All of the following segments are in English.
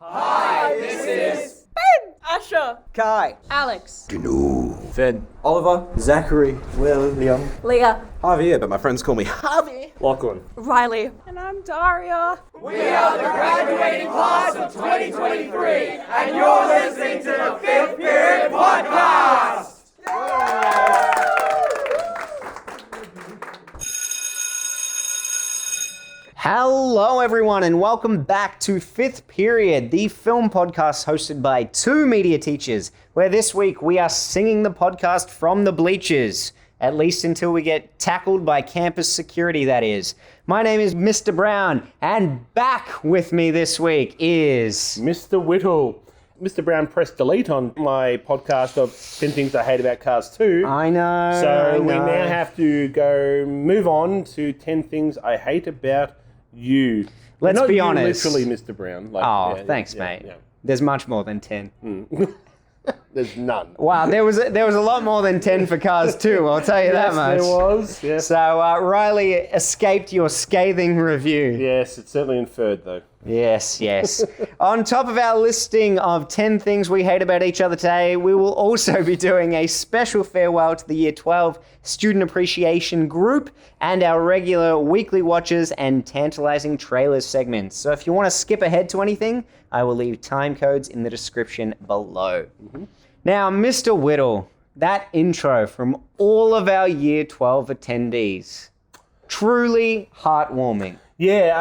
Hi, this is Ben, Asher, Kai, Alex, Finn. Oliver, Zachary, William, Leah, Javier, but my friends call me Javi. Lachlan. Riley, and I'm Daria. We are the graduating class of 2023, and you're listening to the Fifth Period Podcast! Hello everyone and welcome back to Fifth Period, the film podcast hosted by two media teachers, where this week we are singing the podcast from the bleachers, at least until we get tackled by campus security, that is. My name is Mr. Brown, and back with me this week is... Mr. Whittle. Mr. Brown pressed delete on my podcast of 10 Things I Hate About Cars 2. I know. So we now have to move on to 10 Things I Hate About You. Let's Not be you, honest. literally, Mr. Brown. Thanks, mate. Yeah. There's much more than 10. There's none. Wow, there was a lot more than 10 for Cars 2, I'll tell you that much. Yes, there was. Yes. So Riley escaped your scathing review. Yes, it's certainly inferred, though. Yes. On top of our listing of 10 things we hate about each other today, we will also be doing a special farewell to the Year 12 Student Appreciation Group and our regular weekly watches and Tantalising Trailers segments. So if you want to skip ahead to anything, I will leave time codes in the description below. Mm-hmm. Now, Mr. Whittle, that intro from all of our Year 12 attendees, truly heartwarming. Yeah,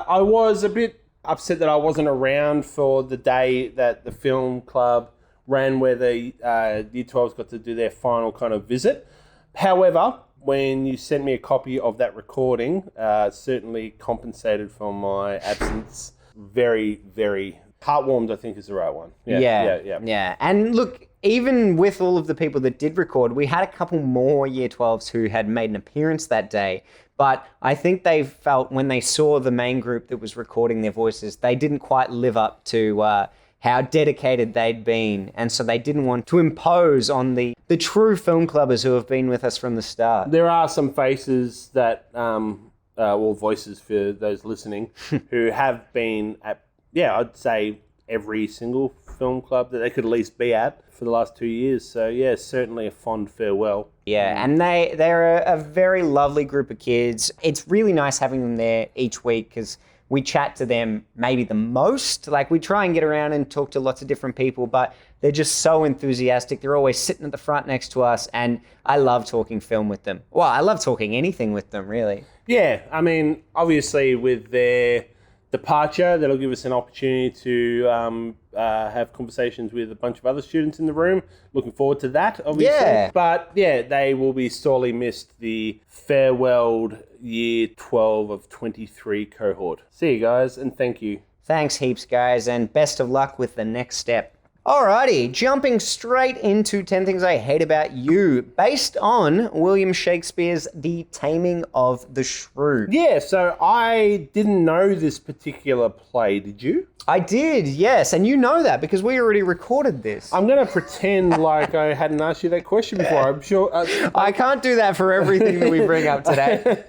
I was a bit upset that I wasn't around for the day that the film club ran where the Year 12s got to do their final kind of visit. However, when you sent me a copy of that recording, certainly compensated for my absence. Very, very heartwarmed, I think is the right one. Yeah. And look, even with all of the people that did record, we had a couple more Year 12s who had made an appearance that day. But I think they felt when they saw the main group that was recording their voices, they didn't quite live up to how dedicated they'd been. And so they didn't want to impose on the true film clubbers who have been with us from the start. There are some faces that, or voices for those listening, who have been at, I'd say every single film club that they could at least be at for the last 2 years. So yeah, certainly a fond farewell. Yeah, and they're a very lovely group of kids. It's really nice having them there each week because we chat to them maybe the most. Like, we try and get around and talk to lots of different people, but they're just so enthusiastic. They're always sitting at the front next to us, and I love talking film with them. Well, I love talking anything with them, really. Yeah, I mean, obviously with their departure, that'll give us an opportunity to have conversations with a bunch of other students in the room. Looking forward to that, obviously. Yeah. But yeah, they will be sorely missed, the farewelled Year 12 of 23 cohort. See you guys, and thank you. Thanks heaps, guys, and best of luck with the next step. Alrighty, jumping straight into 10 Things I Hate About You, based on William Shakespeare's The Taming of the Shrew. Yeah, so I didn't know this particular play, did you? I did, yes, and you know that because we already recorded this. I'm going to pretend like I hadn't asked you that question before. I'm sure... I can't do that for everything that we bring up today.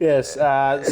Yes, the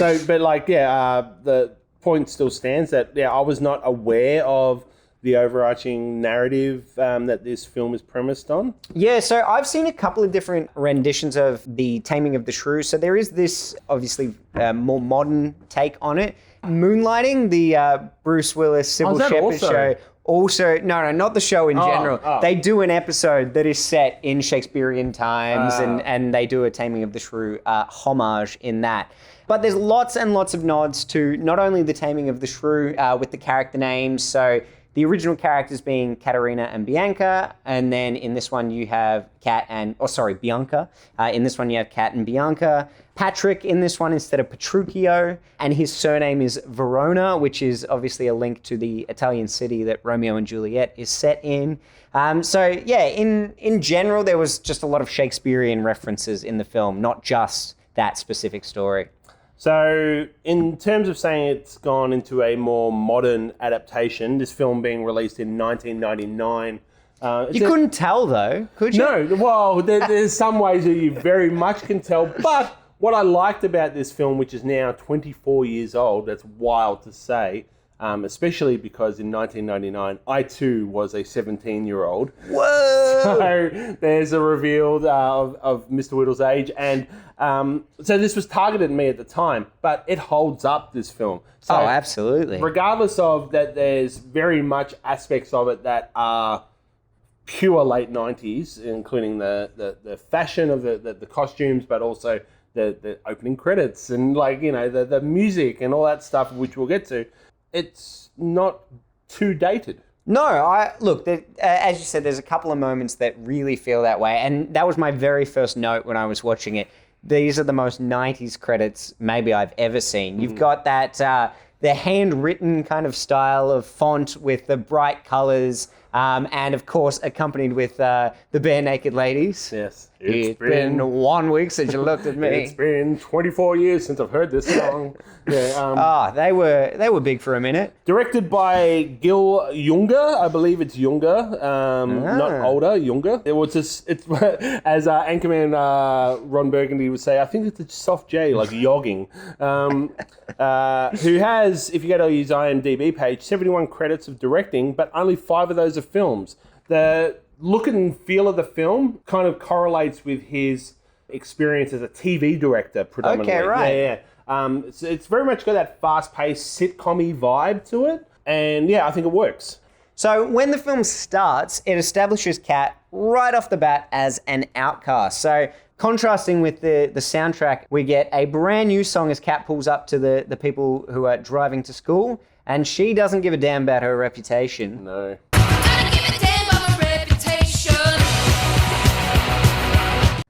point still stands that, I was not aware of the overarching narrative that this film is premised on? Yeah, so I've seen a couple of different renditions of The Taming of the Shrew. So there is this, obviously, more modern take on it. Moonlighting, the Bruce Willis, Sybil Shepherd show. Also, no, not the show in general. They do an episode that is set in Shakespearean times, and they do a Taming of the Shrew homage in that. But there's lots and lots of nods to not only the Taming of the Shrew with the character names, so the original characters being Katerina and Bianca, and then in this one you have Bianca. In this one you have Kat and Bianca. Patrick in this one instead of Petruchio, and his surname is Verona, which is obviously a link to the Italian city that Romeo and Juliet is set in. In general, there was just a lot of Shakespearean references in the film, not just that specific story. So in terms of saying it's gone into a more modern adaptation, this film being released in 1999. You couldn't tell though, could you? No, well, there's some ways that you very much can tell. But what I liked about this film, which is now 24 years old, that's wild to say, especially because in 1999, I too was a 17-year-old. Whoa! So there's a reveal of Mr. Whittle's age, and so this was targeted at me at the time, but it holds up, this film. So Oh, absolutely. regardless of that, there's very much aspects of it that are pure late 90s, including the fashion of the costumes, but also the opening credits and the music and all that stuff, which we'll get to. It's not too dated. No, look, as you said, there's a couple of moments that really feel that way. And that was my very first note when I was watching it. These are the most 90s credits maybe I've ever seen. You've got that, the handwritten kind of style of font with the bright colors, and of course accompanied with the Bare Naked Ladies. Yes. It's been 1 week since you looked at me. It's been 24 years since I've heard this song. Yeah, They were big for a minute. directed by Gil Junger, I believe it's Junger, not older, Junger. It was just, it's as Anchorman Ron Burgundy would say, I think it's a soft J, like yogging. Who has, if you go to his IMDb page, 71 credits of directing, but only 5 of those are films. The look and feel of the film kind of correlates with his experience as a TV director predominantly. Okay, right. Yeah. It's very much got that fast-paced sitcom-y vibe to it. And yeah, I think it works. So when the film starts, it establishes Kat right off the bat as an outcast. So contrasting with the soundtrack, we get a brand new song as Kat pulls up to the people who are driving to school, and she doesn't give a damn about her reputation. No.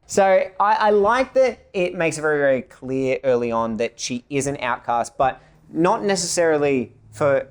So I like that it makes it very, very clear early on that she is an outcast, but not necessarily for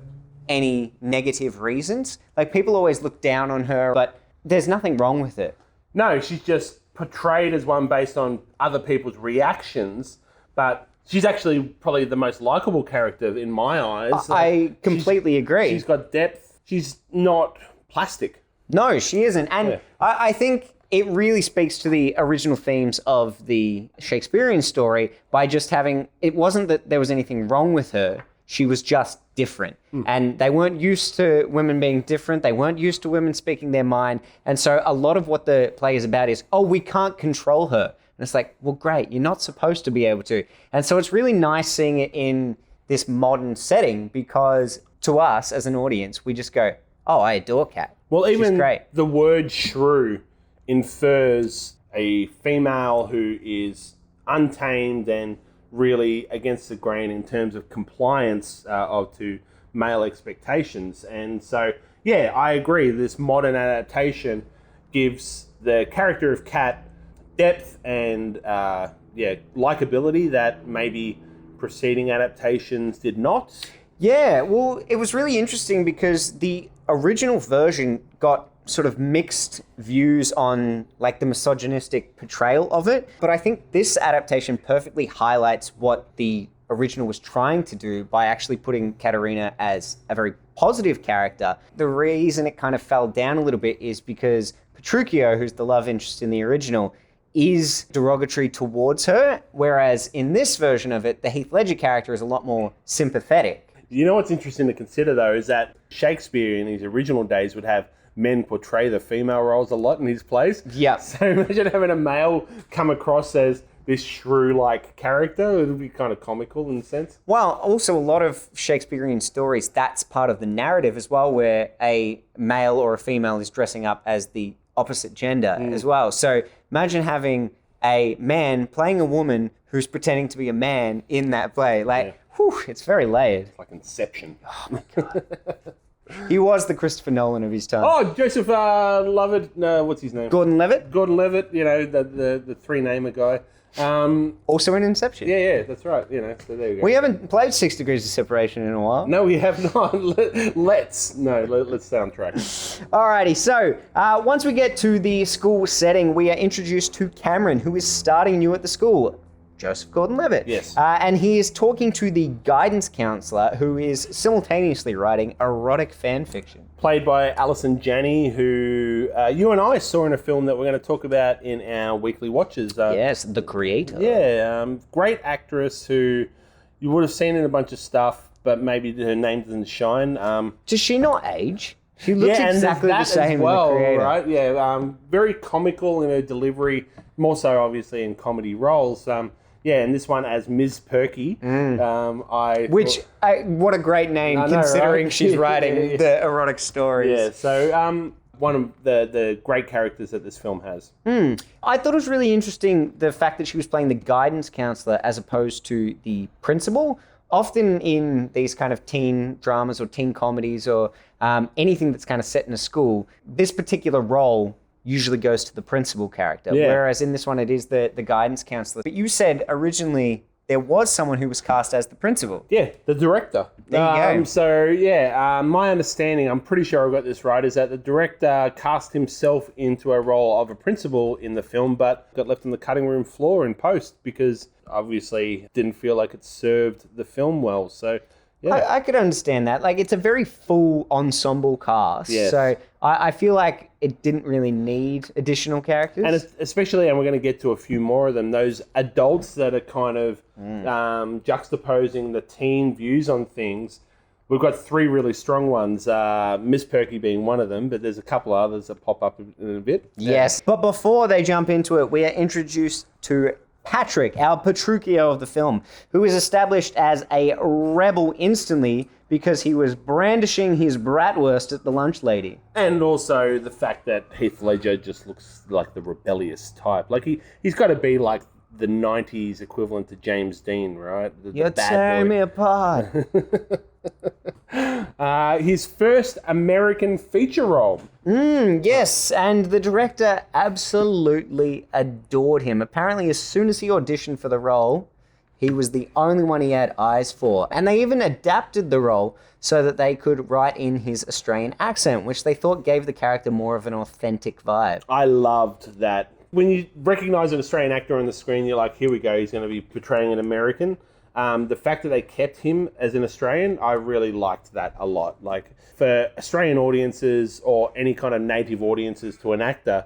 any negative reasons. Like, people always look down on her, but there's nothing wrong with it. No, she's just portrayed as one based on other people's reactions, but she's actually probably the most likable character in my eyes. I completely agree. She's got depth. She's not plastic. No, she isn't. And Yeah. I think it really speaks to the original themes of the Shakespearean story by just having, it wasn't that there was anything wrong with her, she was just different. And they weren't used to women being different, they weren't used to women speaking their mind, and so a lot of what the play is about is, oh, we can't control her. And it's like, well, great, you're not supposed to be able to. And so it's really nice seeing it in this modern setting, because to us as an audience, we just go, oh, I adore Kat. Well, She's even great. the word shrew infers a female who is untamed and really against the grain in terms of compliance to male expectations. And so, yeah, I agree. This modern adaptation gives the character of Kat depth and likability that maybe preceding adaptations did not. Yeah, well, it was really interesting because the original version got sort of mixed views on like the misogynistic portrayal of it. But I think this adaptation perfectly highlights what the original was trying to do by actually putting Katerina as a very positive character. The reason it kind of fell down a little bit is because Petruchio, who's the love interest in the original, is derogatory towards her, whereas in this version of it, the Heath Ledger character is a lot more sympathetic. You know what's interesting to consider, though, is that Shakespeare in his original days would have men portray the female roles a lot in his plays. Yeah. So imagine having a male come across as this shrew-like character. It would be kind of comical in a sense. Well, also a lot of Shakespearean stories, that's part of the narrative as well, where a male or a female is dressing up as the opposite gender as well. So imagine having a man playing a woman who's pretending to be a man in that play. Like, whew, it's very layered. It's like Inception. He was the Christopher Nolan of his time. Oh, Joseph Lovett. No, what's his name? Gordon-Levitt, Gordon-Levitt. You know, the three-namer guy. also in Inception. Yeah, that's right. You know, so there you go. We haven't played 6 Degrees of Separation in a while. No, we have not. Let's soundtrack. Alrighty, so once we get to the school setting, we are introduced to Cameron, who is starting new at the school. Joseph Gordon-Levitt. Yes. And he is talking to the guidance counselor, who is simultaneously writing erotic fan fiction. Played by Alison Janney, who you and I saw in a film that we're going to talk about in our weekly watches. Yes, the creator. Yeah, great actress who you would have seen in a bunch of stuff. but maybe her name doesn't shine. Does she not age? She looks exactly the same as well, in the creator. right? Yeah, very comical in her delivery, more so obviously in comedy roles. And this one as Ms. Perky. What a great name, considering right? she's writing the erotic stories. Yeah, so one of the great characters that this film has. I thought it was really interesting the fact that she was playing the guidance counselor as opposed to the principal. Often in these kind of teen dramas or teen comedies or anything that's kind of set in a school, this particular role usually goes to the principal character, whereas in this one it is the guidance counselor. But you said originally there was someone who was cast as the principal. Yeah, the director. There you go. My understanding, I'm pretty sure I got this right, is that the director cast himself into a role of a principal in the film, but got left on the cutting room floor in post because obviously didn't feel like it served the film well. So, yeah. I could understand that. Like, it's a very full ensemble cast. Yes. So I feel like it didn't really need additional characters. And especially, and we're going to get to a few more of them, those adults that are kind of juxtaposing the teen views on things. We've got three really strong ones, Miss Perky being one of them, but there's a couple others that pop up in a bit. Yes. But before they jump into it, we are introduced to Patrick, our Petruchio of the film, who is established as a rebel instantly because he was brandishing his bratwurst at the lunch lady. And also the fact that Heath Ledger just looks like the rebellious type. Like he's got to be like the 90s equivalent to James Dean, right? You're tearing me apart. His first American feature role. Yes, and the director absolutely adored him. Apparently, as soon as he auditioned for the role, he was the only one he had eyes for. And they even adapted the role so that they could write in his Australian accent, which they thought gave the character more of an authentic vibe. I loved that. When you recognise an Australian actor on the screen, you're like, here we go, he's going to be portraying an American. The fact that they kept him as an Australian, I really liked that a lot. Like, for Australian audiences or any kind of native audiences to an actor,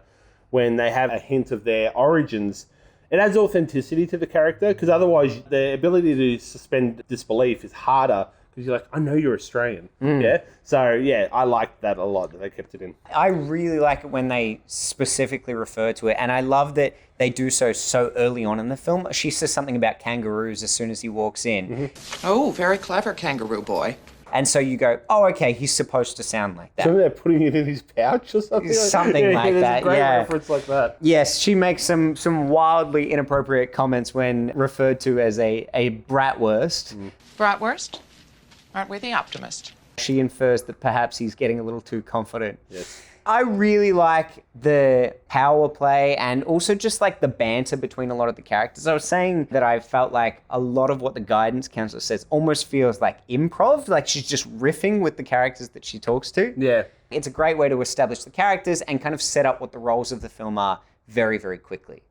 when they have a hint of their origins, it adds authenticity to the character, because otherwise the ability to suspend disbelief is harder, because you're like, I know you're Australian. Yeah. So, yeah, I liked that a lot, that they kept it in. I really like it when they specifically refer to it, and I love that they do so early on in the film. She says something about kangaroos as soon as he walks in. Oh, very clever, kangaroo boy. And so you go, oh, okay, he's supposed to sound like that. So they're putting it in his pouch or something? Something like there's that, a great yeah. reference like that. Yes, she makes some wildly inappropriate comments when referred to as a bratwurst. Bratwurst? Aren't we the optimist? She infers that perhaps he's getting a little too confident. Yes. I really like the power play and also just like the banter between a lot of the characters. I was saying that I felt like a lot of what the guidance counselor says almost feels like improv, like she's just riffing with the characters that she talks to. Yeah. It's a great way to establish the characters and kind of set up what the roles of the film are very, very quickly.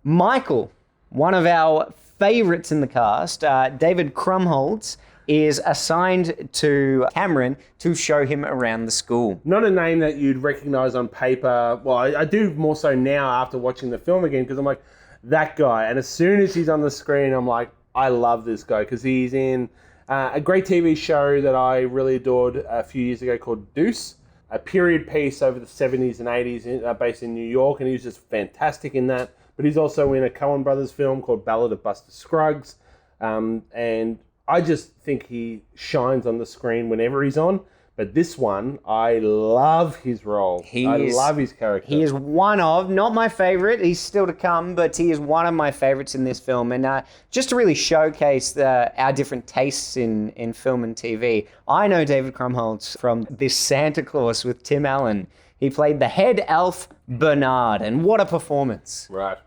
Michael, one of our favorites in the cast, David Krumholtz, is assigned to Cameron to show him around the school. Not a name that you'd recognise on paper. Well, I do more so now after watching the film again, because I'm like, that guy. And as soon as he's on the screen, I'm like, I love this guy, because he's in a great TV show that I really adored a few years ago called Deuce, a period piece over the 70s and 80s based in New York, and he was just fantastic in that. But he's also in a Coen Brothers film called Ballad of Buster Scruggs, and I just think he shines on the screen whenever he's on. But this one, I love his role. I love his character. He is one of, not my favorite, he's still to come, but he is one of my favorites in this film. And just to really showcase our different tastes in film and TV, I know David Krumholtz from this Santa Claus with Tim Allen. He played the head elf, Bernard, and what a performance. Right.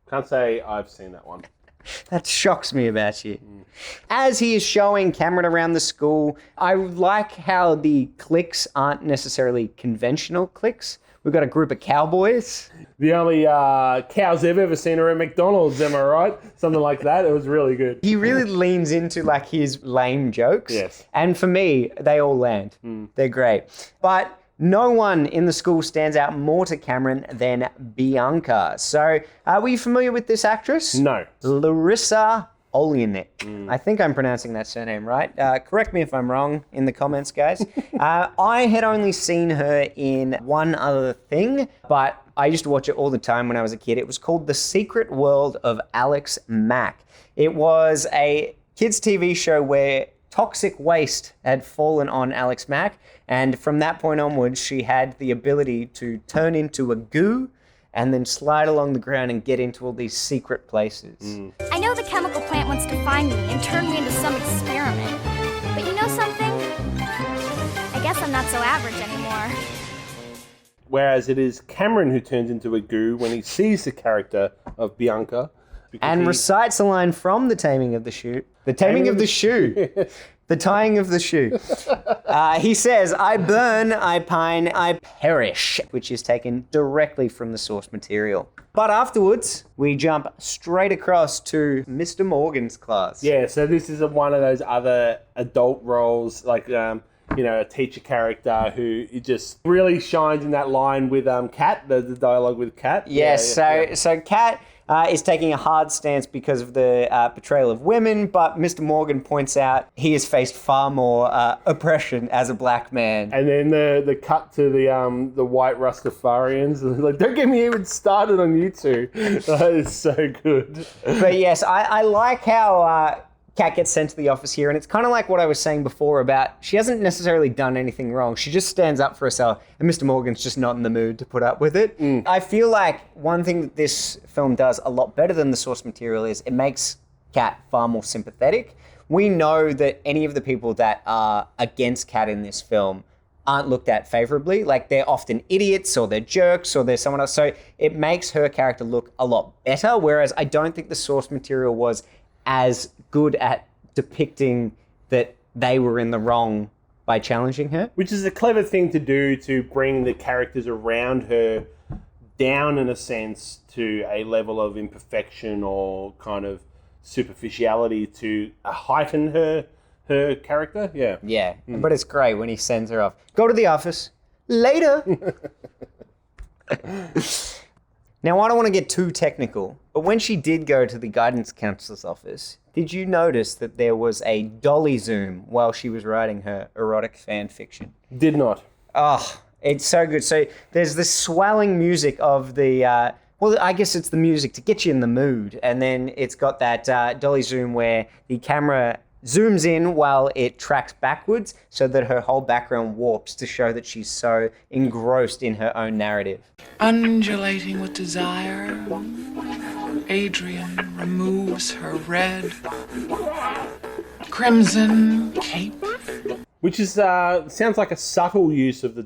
Can't say I've seen that one. That shocks me about you. As he is showing Cameron around the school, I like how the cliques aren't necessarily conventional cliques. We've got a group of cowboys. The only cows they've ever seen are at McDonald's, am I right? Something like that. It was really good. He really leans into like his lame jokes. Yes. And for me, they all land. They're great. But no one in the school stands out more to Cameron than Bianca. So, were you familiar with this actress? No. Larissa Oleanic. I think I'm pronouncing that surname right. Correct me if I'm wrong in the comments, guys. I had only seen her in one other thing, but I used to watch it all the time when I was a kid. It was called The Secret World of Alex Mack. It was a kids' TV show where toxic waste had fallen on Alex Mack, and from that point onwards, she had the ability to turn into a goo and then slide along the ground and get into all these secret places. I know the chemical plant wants to find me and turn me into some experiment. But you know something? I guess I'm not so average anymore. Whereas it is Cameron who turns into a goo when he sees the character of Bianca. And recites a line from The Taming of the Shoe. The Taming of the Shoe. The Tying of the Shoe. He says, I burn, I pine, I perish, which is taken directly from the source material. But afterwards, we jump straight across to Mr. Morgan's class. Yeah, so this is one of those other adult roles, like, a teacher character who just really shines in that line with Kat, the dialogue with Kat. Yes, so Kat is taking a hard stance because of the portrayal of women, but Mr. Morgan points out he has faced far more oppression as a black man. And then the cut to the white Rastafarians, like, don't get me even started on you two. That is so good. But yes, I like how Kat gets sent to the office here, and it's kind of like what I was saying before about she hasn't necessarily done anything wrong. She just stands up for herself, and Mr. Morgan's just not in the mood to put up with it. I feel like one thing that this film does a lot better than the source material is it makes Kat far more sympathetic. We know that any of the people that are against Kat in this film aren't looked at favorably. Like, they're often idiots or they're jerks or they're someone else. So it makes her character look a lot better, whereas I don't think the source material was as good at depicting that they were in the wrong by challenging her. Which is a clever thing to do, to bring the characters around her down, in a sense, to a level of imperfection or kind of superficiality to heighten her character. Yeah. But it's great when he sends her off. Go to the office. Later. Now, I don't want to get too technical, but when she did go to the guidance counselor's office, did you notice that there was a dolly zoom while she was writing her erotic fan fiction? Did not. Oh, it's so good. So there's this swelling music of the, I guess it's the music to get you in the mood. And then it's got that dolly zoom where the camera zooms in while it tracks backwards so that her whole background warps to show that she's so engrossed in her own narrative. Undulating with desire, Adrian removes her red, crimson cape. Which is sounds like a subtle use of the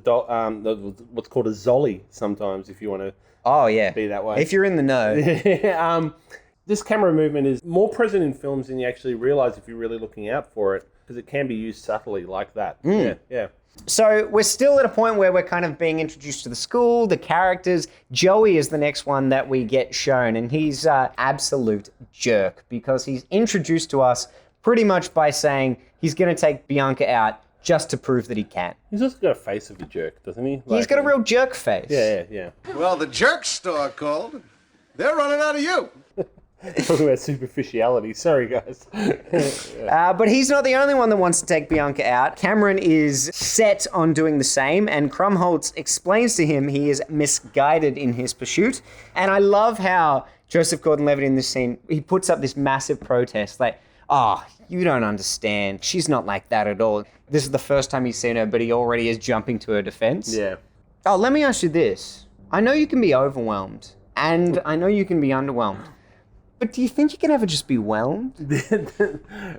what's called a zolly sometimes, if you want to be that way. If you're in the know. This camera movement is more present in films than you actually realise if you're really looking out for it, because it can be used subtly like that. Yeah. So we're still at a point where we're kind of being introduced to the school, the characters. Joey is the next one that we get shown, and he's an absolute jerk because he's introduced to us pretty much by saying he's going to take Bianca out just to prove that he can. He's also got a face of a jerk, doesn't he? He's got a real jerk face. Yeah. Well, the jerk store called. They're running out of you. Talking about superficiality. Sorry, guys. But he's not the only one that wants to take Bianca out. Cameron is set on doing the same, and Krumholtz explains to him he is misguided in his pursuit. And I love how Joseph Gordon-Levitt in this scene, he puts up this massive protest, like, you don't understand. She's not like that at all. This is the first time he's seen her, but he already is jumping to her defense. Yeah. Let me ask you this. I know you can be overwhelmed, and I know you can be underwhelmed. But do you think you can ever just be whelmed?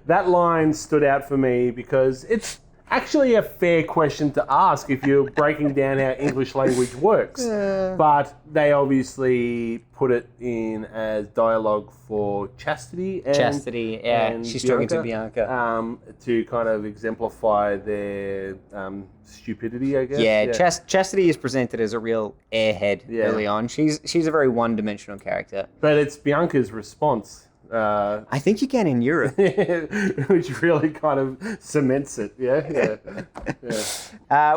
That line stood out for me because it's actually a fair question to ask if you're breaking down how English language works. But they obviously put it in as dialogue for Chastity. And she's talking to Bianca. To kind of exemplify their stupidity, I guess. Yeah. Chastity is presented as a real airhead early on. She's a very one-dimensional character. But it's Bianca's response I think you can in Europe. which really kind of cements it.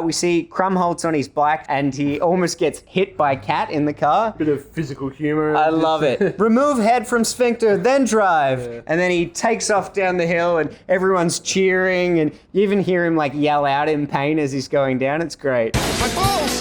We see Krumholtz on his bike and he almost gets hit by Kat in the car. Bit of physical humor. I love it. Remove head from sphincter, then drive. And then he takes off down the hill and everyone's cheering and you even hear him like yell out in pain as he's going down. It's great. My balls!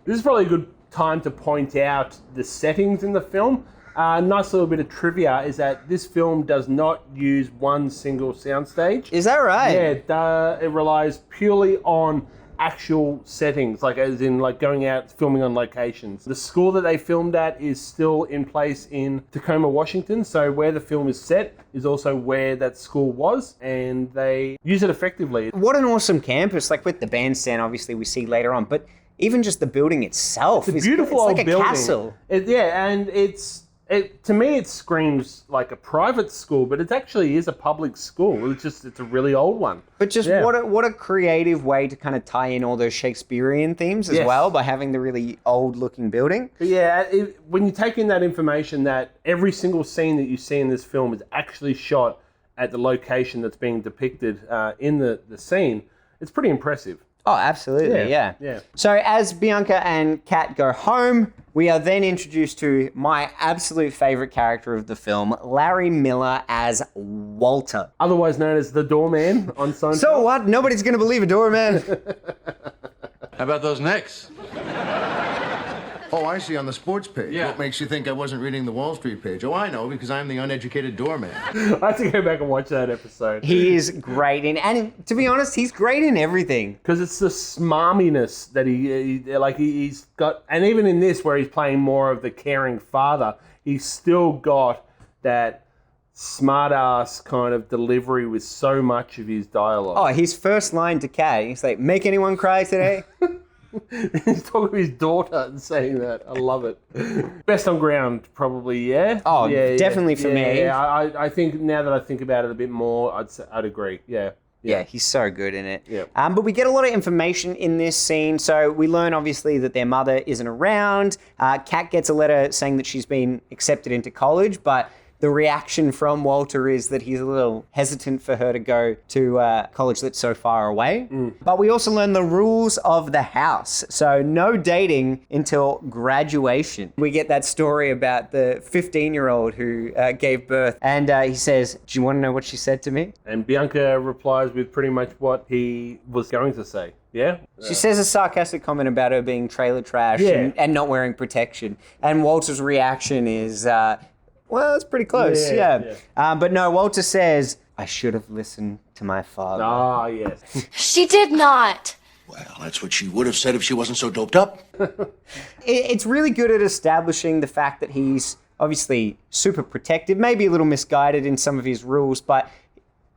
This is probably a good time to point out the settings in the film. A nice little bit of trivia is that this film does not use one single soundstage. Is that right? Yeah, it relies purely on actual settings, like as in like going out filming on locations. The school that they filmed at is still in place in Tacoma, Washington, so where the film is set is also where that school was, and they use it effectively. What an awesome campus, like with the bandstand obviously we see later on, but even just the building itself. It's a beautiful old like a building. castle. And to me it screams like a private school, but it actually is a public school. It's a really old one. But just what a creative way to kind of tie in all those Shakespearean themes as well by having the really old looking building. But yeah, when you take in that information that every single scene that you see in this film is actually shot at the location that's being depicted in the scene, it's pretty impressive. Oh, absolutely, yeah. So as Bianca and Kat go home, we are then introduced to my absolute favorite character of the film, Larry Miller as Walter. Otherwise known as the doorman on Seinfeld. So what? Nobody's going to believe a doorman. How about those necks? Oh, I see, on the sports page. Yeah. What makes you think I wasn't reading the Wall Street page? Oh, I know, because I'm the uneducated doorman. I have to go back and watch that episode. He is great and to be honest, he's great in everything. Because it's the smarminess that he's got, and even in this where he's playing more of the caring father, he's still got that smart-ass kind of delivery with so much of his dialogue. Oh, his first line to Kat, he's like, make anyone cry today? He's talking to his daughter and saying that. I love it. Best on ground, probably, yeah? Oh, definitely for me. Yeah, I think now that I think about it a bit more, I'd agree. Yeah, he's so good in it. Yeah. But we get a lot of information in this scene. So we learn, obviously, that their mother isn't around. Kat gets a letter saying that she's been accepted into college, but the reaction from Walter is that he's a little hesitant for her to go to college that's so far away. But we also learn the rules of the house. So no dating until graduation. We get that story about the 15-year-old who gave birth. And he says, do you want to know what she said to me? And Bianca replies with pretty much what he was going to say. Yeah? She says a sarcastic comment about her being trailer trash and not wearing protection. And Walter's reaction is... well, that's pretty close, yeah. But no, Walter says, I should have listened to my father. Ah, yes. She did not. Well, that's what she would have said if she wasn't so doped up. It's really good at establishing the fact that he's obviously super protective, maybe a little misguided in some of his rules, but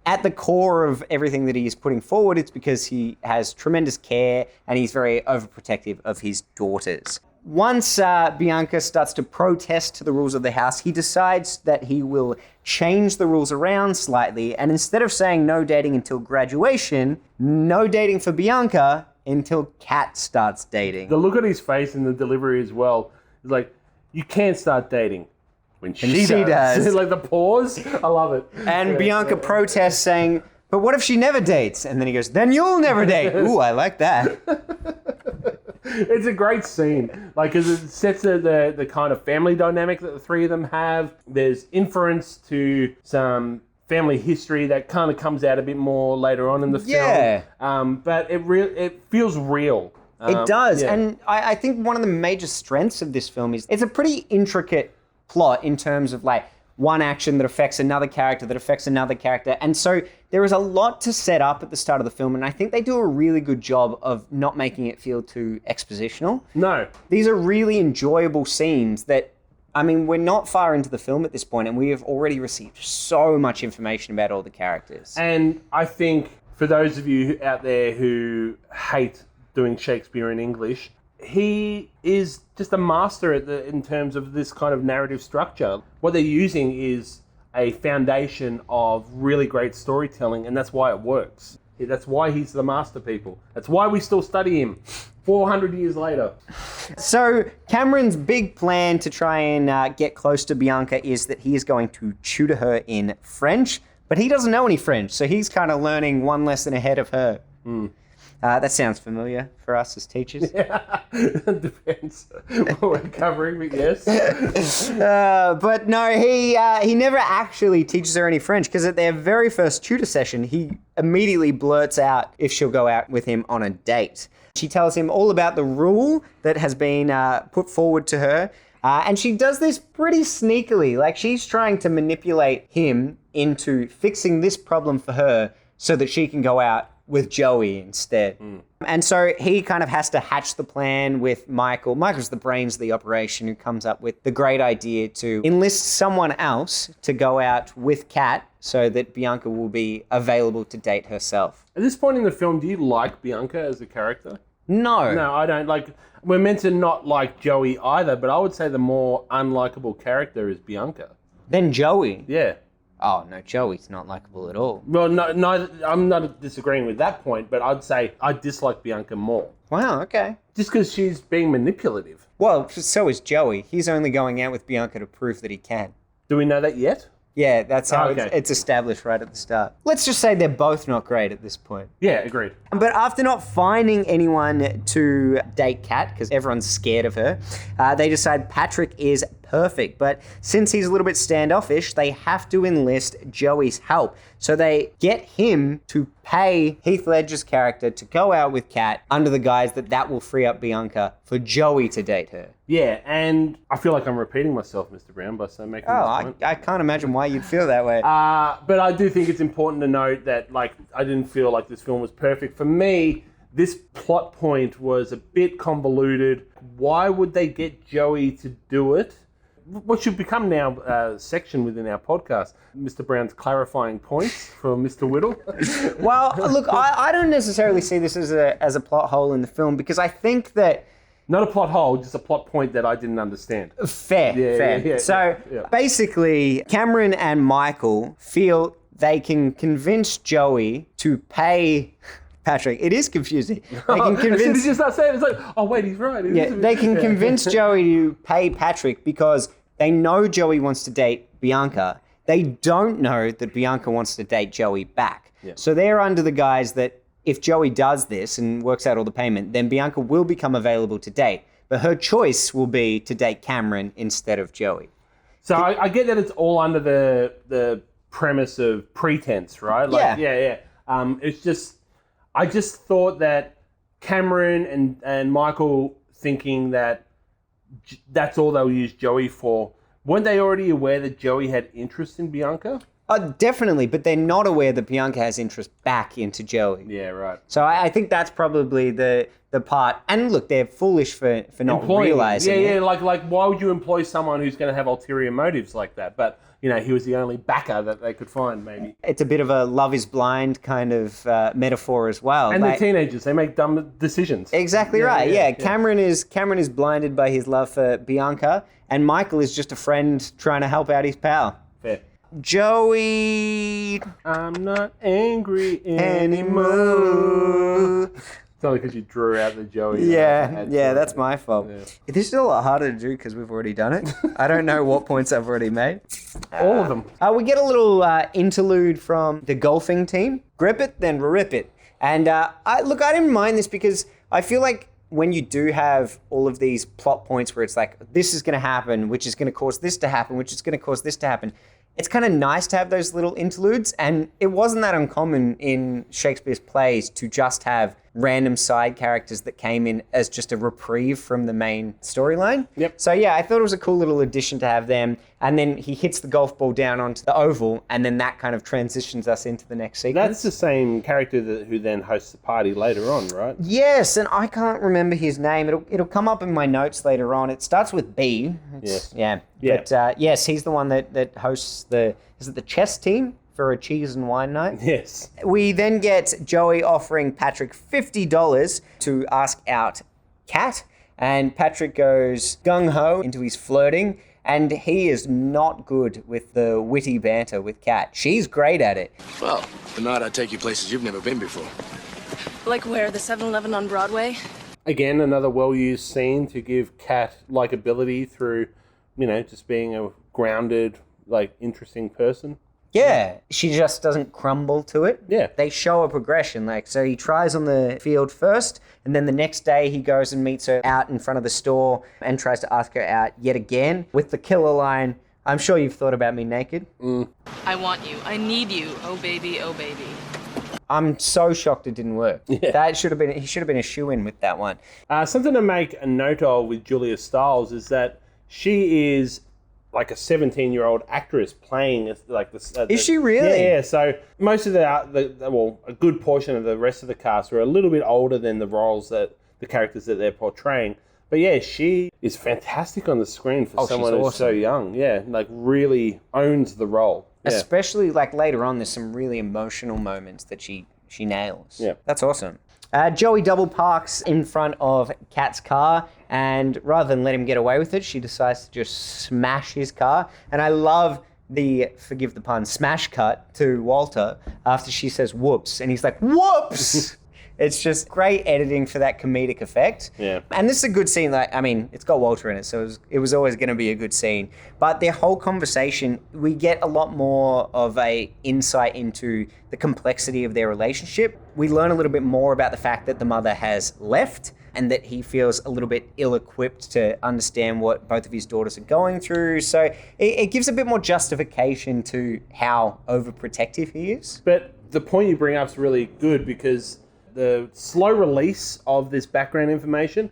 at the core of everything that he is putting forward, it's because he has tremendous care and he's very overprotective of his daughters. Once Bianca starts to protest to the rules of the house, he decides that he will change the rules around slightly. And instead of saying no dating until graduation, no dating for Bianca until Kat starts dating. The look at his face and the delivery as well is like, you can't start dating when she does. Like the pause, I love it. And Bianca protests saying, but what if she never dates? And then he goes, then you'll never date. Ooh, I like that. It's a great scene, like, because it sets the kind of family dynamic that the three of them have. There's inference to some family history that kind of comes out a bit more later on in the film. But it feels real. It does. And I think one of the major strengths of this film is it's a pretty intricate plot in terms of like one action that affects another character that affects another character. And so there is a lot to set up at the start of the film, and I think they do a really good job of not making it feel too expositional. No. These are really enjoyable scenes that, I mean, we're not far into the film at this point, and we have already received so much information about all the characters. And I think for those of you out there who hate doing Shakespeare in English, he is just a master in terms of this kind of narrative structure. What they're using is a foundation of really great storytelling, and that's why it works. That's why he's the master, people. That's why we still study him 400 years later. So Cameron's big plan to try and get close to Bianca is that he is going to tutor her in French, but he doesn't know any French, so he's kind of learning one lesson ahead of her. That sounds familiar for us as teachers. Yeah, depends what we're covering, but yes. But no, he never actually teaches her any French, because at their very first tutor session, he immediately blurts out if she'll go out with him on a date. She tells him all about the rule that has been put forward to her, and she does this pretty sneakily. Like, she's trying to manipulate him into fixing this problem for her so that she can go out with Joey instead. And so he kind of has to hatch the plan with Michael. Michael's the brains of the operation, who comes up with the great idea to enlist someone else to go out with Kat so that Bianca will be available to date herself. At this point in the film, do you like Bianca as a character? No. No, I don't. Like, we're meant to not like Joey either, but I would say the more unlikable character is Bianca. Then Joey. Yeah. Oh, no, Joey's not likable at all. Well, no, I'm not disagreeing with that point, but I'd say I dislike Bianca more. Wow, okay. Just because she's being manipulative. Well, so is Joey. He's only going out with Bianca to prove that he can. Do we know that yet? Yeah, that's how Okay. it's established right at the start. Let's just say they're both not great at this point. Yeah, agreed. But after not finding anyone to date Kat, because everyone's scared of her, they decide Patrick is perfect. But since he's a little bit standoffish, they have to enlist Joey's help. So they get him to pay Heath Ledger's character to go out with Kat under the guise that will free up Bianca for Joey to date her. Yeah, and I feel like I'm repeating myself, Mr. Brown, by making this point. I can't imagine why you'd feel that way. But I do think it's important to note that, like, I didn't feel like this film was perfect. For me, this plot point was a bit convoluted. Why would they get Joey to do it? What should become now a section within our podcast, Mr. Brown's clarifying points for Mr. Whittle. Well, look, I don't necessarily see this as a plot hole in the film, because I think that... Not a plot hole, just a plot point that I didn't understand. Fair. Yeah, So basically, Cameron and Michael feel they can convince Joey to pay Patrick. It is confusing. They can As soon convince... as you start saying it, it's like, oh wait, he's right. they can convince Joey to pay Patrick because they know Joey wants to date Bianca. They don't know that Bianca wants to date Joey back. Yeah. So they're under the guise that if Joey does this and works out all the payment, then Bianca will become available to date. But her choice will be to date Cameron instead of Joey. So I get that it's all under the premise of pretense, right? Like, yeah. It's just, I just thought that Cameron and Michael thinking that that's all they'll use Joey for. Weren't they already aware that Joey had interest in Bianca? Definitely, but they're not aware that Bianca has interest back into Joey. Yeah, right. So I think that's probably the part. And look, they're foolish for not realizing it. Yeah, like why would you employ someone who's going to have ulterior motives like that? But, you know, he was the only backer that they could find, maybe. It's a bit of a Love is Blind kind of metaphor as well. And they're teenagers. They make dumb decisions. Exactly right, yeah. Cameron is blinded by his love for Bianca, and Michael is just a friend trying to help out his pal. Fair. Joey... I'm not angry anymore. It's only because you drew out the Joey. Yeah, that's my fault. Yeah. This is a lot harder to do because we've already done it. I don't know what points I've already made. All of them. We get a little interlude from the golfing team. Grip it, then rip it. And I didn't mind this because I feel like when you do have all of these plot points where it's like, this is going to happen, which is going to cause this to happen, which is going to cause this to happen, it's kind of nice to have those little interludes, and it wasn't that uncommon in Shakespeare's plays to just have random side characters that came in as just a reprieve from the main storyline. Yep. So yeah, I thought it was a cool little addition to have them, and then he hits the golf ball down onto the oval, and then that kind of transitions us into the next sequence. That's the same character who then hosts the party later on, right? Yes, and I can't remember his name. It'll come up in my notes later on. It starts with B. Yes. Yeah. Yeah. But yes, he's the one that hosts the chess team for a cheese and wine night. Yes. We then get Joey offering Patrick $50 to ask out Kat, and Patrick goes gung-ho into his flirting, and he is not good with the witty banter with Kat. She's great at it. Well, tonight I'll take you places you've never been before. Like where? The 7-Eleven on Broadway? Again, another well-used scene to give Kat likability through, just being a grounded, interesting person. Yeah, she just doesn't crumble to it. Yeah. They show a progression. So he tries on the field first, and then the next day he goes and meets her out in front of the store and tries to ask her out yet again with the killer line, "I'm sure you've thought about me naked." I want you. I need you. Oh, baby. Oh, baby. I'm so shocked it didn't work. Yeah. He should have been a shoo-in with that one. Something to make a note of with Julia Stiles is that she is like a 17-year-old actress playing this. Is she really? Yeah. So most of a good portion of the rest of the cast are a little bit older than the roles that the characters that they're portraying. But yeah, she is fantastic on the screen for someone who's so young. Yeah, really owns the role. Yeah. Especially later on, there's some really emotional moments that she nails. Yeah. That's awesome. Joey double parks in front of Kat's car, and rather than let him get away with it, she decides to just smash his car. And I love the, forgive the pun, smash cut to Walter after she says whoops, and he's like, whoops! It's just great editing for that comedic effect. Yeah. And this is a good scene. It's got Walter in it, so it was always going to be a good scene. But their whole conversation, we get a lot more of a insight into the complexity of their relationship. We learn a little bit more about the fact that the mother has left and that he feels a little bit ill-equipped to understand what both of his daughters are going through. So it gives a bit more justification to how overprotective he is. But the point you bring up is really good because the slow release of this background information,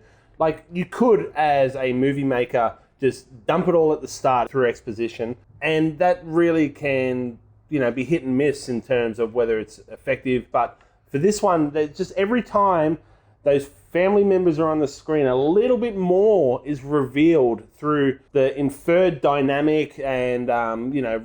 you could, as a movie maker, just dump it all at the start through exposition, and that really can, be hit and miss in terms of whether it's effective. But for this one, just every time those family members are on the screen, a little bit more is revealed through the inferred dynamic and,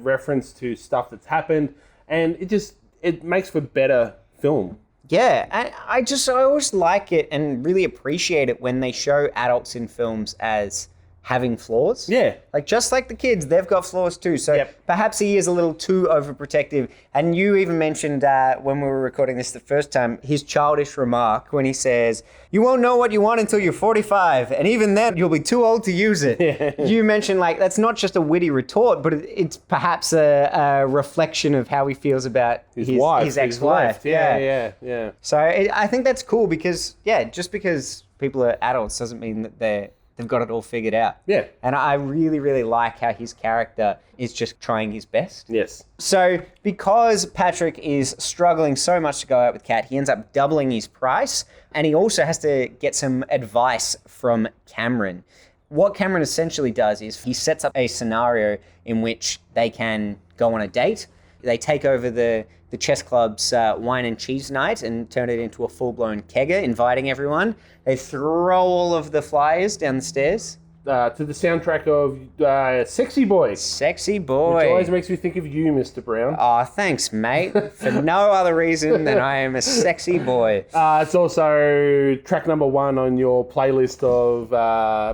reference to stuff that's happened, and it makes for better film. Yeah, and I always like it and really appreciate it when they show adults in films as having flaws. Yeah. Just like the kids, they've got flaws too. So perhaps he is a little too overprotective. And you even mentioned when we were recording this the first time, his childish remark when he says, "You won't know what you want until you're 45, and even then you'll be too old to use it." Yeah. You mentioned that's not just a witty retort, but it's perhaps a reflection of how he feels about his ex-wife. Yeah. So I think that's cool because, just because people are adults doesn't mean that they've got it all figured out. Yeah. And I really, really like how his character is just trying his best. Yes. So because Patrick is struggling so much to go out with Kat, he ends up doubling his price, and he also has to get some advice from Cameron. What Cameron essentially does is he sets up a scenario in which they can go on a date. They take over the chess club's wine and cheese night and turn it into a full-blown kegger, inviting everyone. They throw all of the flyers down the stairs. To the soundtrack of Sexy Boy. Sexy Boy. Which always makes me think of you, Mr. Brown. Oh, thanks, mate. For no other reason than I am a sexy boy. It's also track number 1 on your playlist of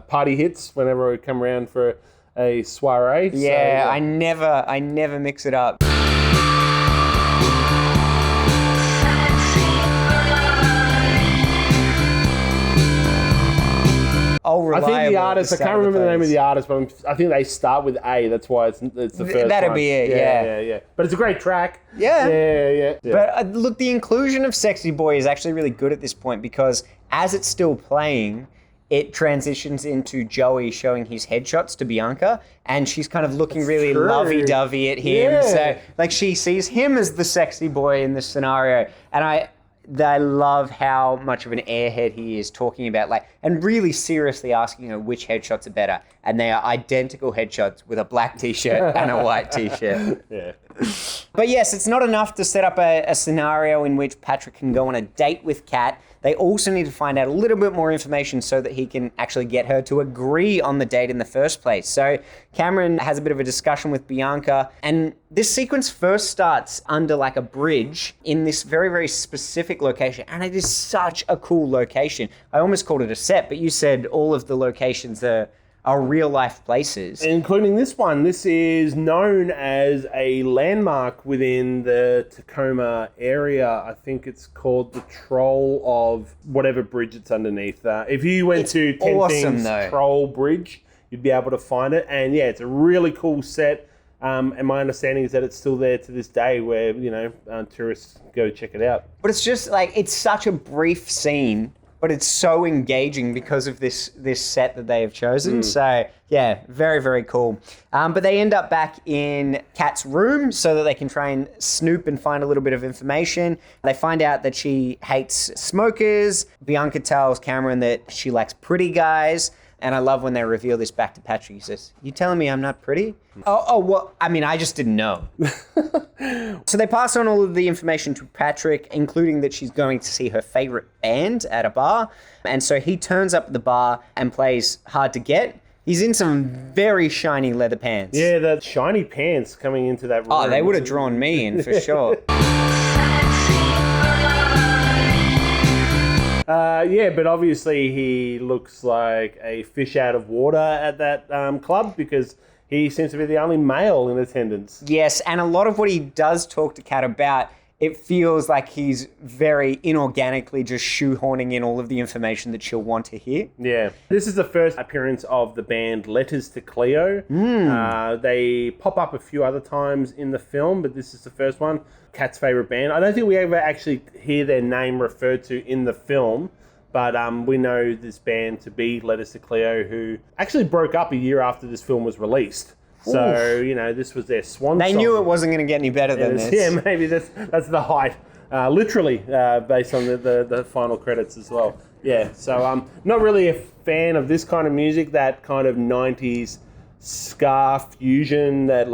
party hits whenever we come around for a soiree. Yeah, so, I never mix it up. I think the artist, I can't remember the name of the artist, but I think they start with A. That's why it's the first That'd one. be it, yeah. But it's a great track. Yeah. But look, the inclusion of Sexy Boy is actually really good at this point because as it's still playing, it transitions into Joey showing his headshots to Bianca, and she's kind of looking really lovey-dovey at him. Yeah. So, she sees him as the sexy boy in this scenario, and I love how much of an airhead he is talking about, and really seriously asking her which headshots are better. And they are identical headshots with a black t-shirt and a white t-shirt. Yeah. But yes, it's not enough to set up a scenario in which Patrick can go on a date with Kat. They also need to find out a little bit more information so that he can actually get her to agree on the date in the first place. So Cameron has a bit of a discussion with Bianca, and this sequence first starts under a bridge in this very, very specific location, and it is such a cool location. I almost called it a set, but you said all of the locations are are real life places. Including this one. This is known as a landmark within the Tacoma area. I think it's called the Troll of whatever bridge it's underneath. If you went to 10 Things Troll Bridge, you'd be able to find it. And yeah, it's a really cool set. And my understanding is that it's still there to this day where, tourists go check it out. But it's just like, it's such a brief scene, but it's so engaging because of this set that they have chosen. So yeah, very, very cool. But they end up back in Kat's room so that they can try and snoop and find a little bit of information. They find out that she hates smokers. Bianca tells Cameron that she likes pretty guys. And I love when they reveal this back to Patrick. He says, "You telling me I'm not pretty?" Oh, well, I mean, I just didn't know. So they pass on all of the information to Patrick, including that she's going to see her favorite band at a bar. And so he turns up at the bar and plays Hard to Get. He's in some very shiny leather pants. Yeah, the shiny pants coming into that room. Oh, they would have drawn me in for sure. Yeah, but obviously he looks like a fish out of water at that club because he seems to be the only male in attendance. Yes, and a lot of what he does talk to Kat about, it feels like he's very inorganically just shoehorning in all of the information that she'll want to hear. Yeah. This is the first appearance of the band Letters to Cleo. They pop up a few other times in the film, but this is the first one. Kat's favourite band. I don't think we ever actually hear their name referred to in the film, but we know this band to be Letters to Cleo, who actually broke up a year after this film was released. So, this was their swan song. They knew it wasn't going to get any better than this. Yeah, maybe that's the height. Literally, based on the final credits as well. Yeah, so I'm not really a fan of this kind of music, that kind of 90s ska fusion that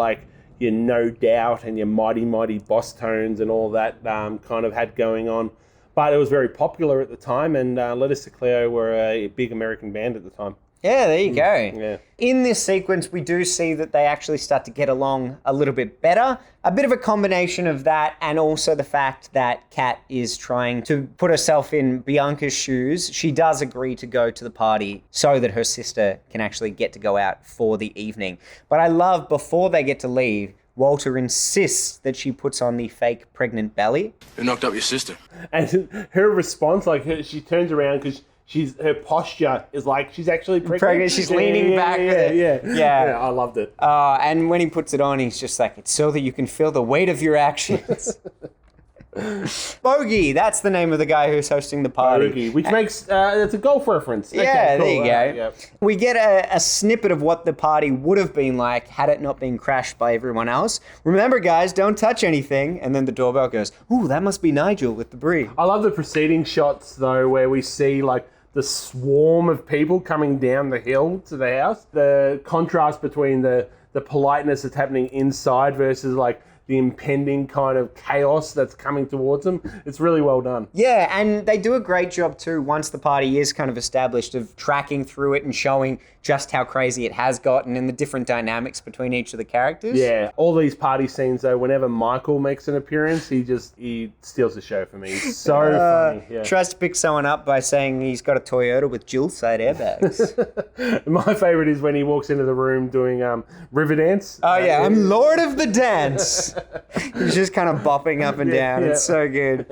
your No Doubt and your Mighty Mighty Boss Tones and all that kind of had going on. But it was very popular at the time, and Letters to Cleo were a big American band at the time. Yeah, there you go. Yeah. In this sequence, we do see that they actually start to get along a little bit better. A bit of a combination of that and also the fact that Kat is trying to put herself in Bianca's shoes. She does agree to go to the party so that her sister can actually get to go out for the evening. But I love, before they get to leave, Walter insists that she puts on the fake pregnant belly. Who knocked up your sister? And her response, she turns around because her posture is like she's actually pregnant. She's leaning back with it. Yeah, I loved it. And when he puts it on, he's just like, it's so that you can feel the weight of your actions. Bogey, that's the name of the guy who's hosting the party. Bogey, which makes, it's a golf reference. Yeah, cool. there you go. Yep. We get a snippet of what the party would have been like had it not been crashed by everyone else. Remember, guys, don't touch anything. And then the doorbell goes, ooh, that must be Nigel with the brie. I love the preceding shots, though, where we see, the swarm of people coming down the hill to the house. The contrast between the politeness that's happening inside versus, the impending kind of chaos that's coming towards them. It's really well done. Yeah, and they do a great job too, once the party is kind of established, of tracking through it and showing just how crazy it has gotten and the different dynamics between each of the characters. Yeah, all these party scenes though, whenever Michael makes an appearance, he steals the show for me. He's so funny. Yeah. Tries to pick someone up by saying he's got a Toyota with dual side airbags. My favorite is when he walks into the room doing Riverdance. Oh yeah, I'm Lord of the Dance. He's just kind of bopping up and down. It's so good.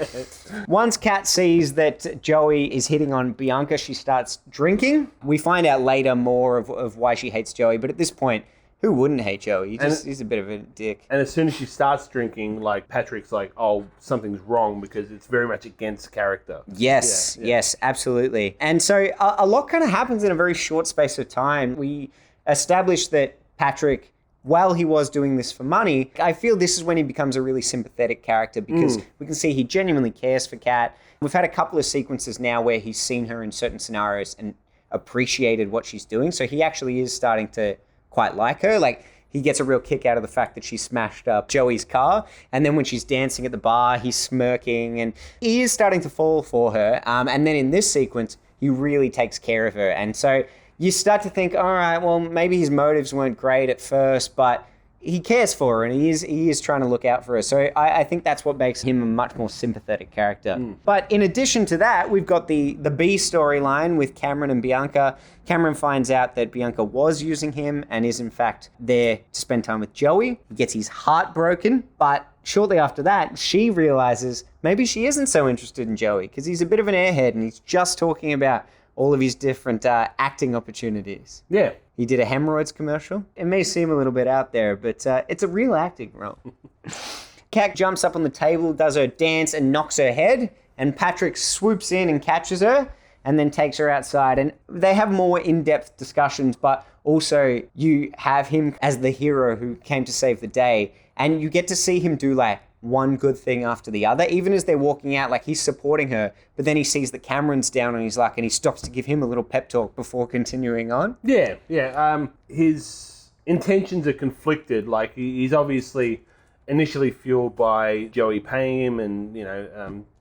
Once Kat sees that Joey is hitting on Bianca, she starts drinking. We find out later more of why she hates Joey, but at this point, who wouldn't hate Joey? He's a bit of a dick. And as soon as she starts drinking, Patrick's like, oh, something's wrong because it's very much against character. Yes, yes, absolutely. And so a lot kind of happens in a very short space of time. We establish that Patrick, while he was doing this for money, I feel this is when he becomes a really sympathetic character because we can see he genuinely cares for Kat. We've had a couple of sequences now where he's seen her in certain scenarios and appreciated what she's doing. So he actually is starting to quite like her. He gets a real kick out of the fact that she smashed up Joey's car. And then when she's dancing at the bar, he's smirking and he is starting to fall for her. And then in this sequence, he really takes care of her. And so you start to think, all right, well, maybe his motives weren't great at first, but he cares for her and he is trying to look out for her. So I think that's what makes him a much more sympathetic character. But in addition to that, we've got the B storyline with Cameron and Bianca. Cameron finds out that Bianca was using him and is in fact there to spend time with Joey. He gets his heart broken, but shortly after that, she realizes maybe she isn't so interested in Joey because he's a bit of an airhead and he's just talking about all of his different acting opportunities. Yeah. He did a hemorrhoids commercial. It may seem a little bit out there, but it's a real acting role. Kat jumps up on the table, does her dance, and knocks her head, and Patrick swoops in and catches her, and then takes her outside. And they have more in-depth discussions, but also you have him as the hero who came to save the day, and you get to see him do like one good thing after the other. Even as they're walking out, like he's supporting her, but then he sees that Cameron's down on his luck and he stops to give him a little pep talk before continuing on. Yeah. His intentions are conflicted. Like he's obviously initially fueled by Joey paying him and,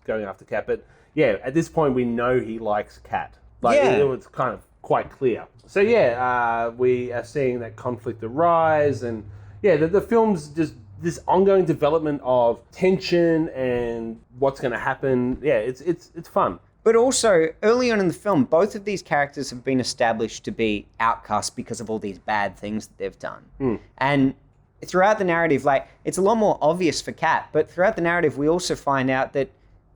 going after Kat. But yeah, at this point we know he likes Kat. It was kind of quite clear. So we are seeing that conflict arise, and the film's just this ongoing development of tension and what's going to happen. Yeah, it's fun. But also, early on in the film, both of these characters have been established to be outcasts because of all these bad things that they've done. And throughout the narrative, it's a lot more obvious for Kat, but throughout the narrative, we also find out that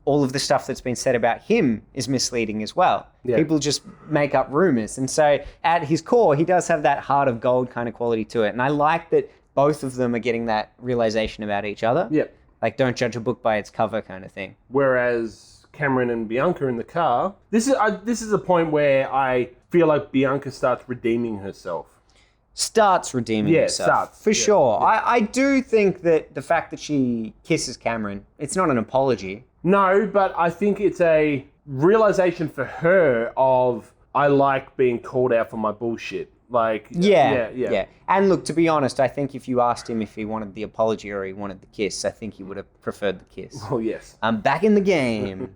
all of the stuff that's been said about him is misleading as well. Yeah. People just make up rumors. And so at his core, he does have that heart of gold kind of quality to it. And I like that both of them are getting that realization about each other. Yep. Like, don't judge a book by its cover kind of thing. Whereas Cameron and Bianca in the car, this is a point where I feel like Bianca starts redeeming herself. Starts redeeming herself. For sure. Yeah. I do think that the fact that she kisses Cameron, it's not an apology. No, but I think it's a realization for her of, I like being called out for my bullshit. Yeah. And look, to be honest, I think if you asked him if he wanted the apology or he wanted the kiss, I think he would have preferred the kiss. Oh, yes. I'm back in the game.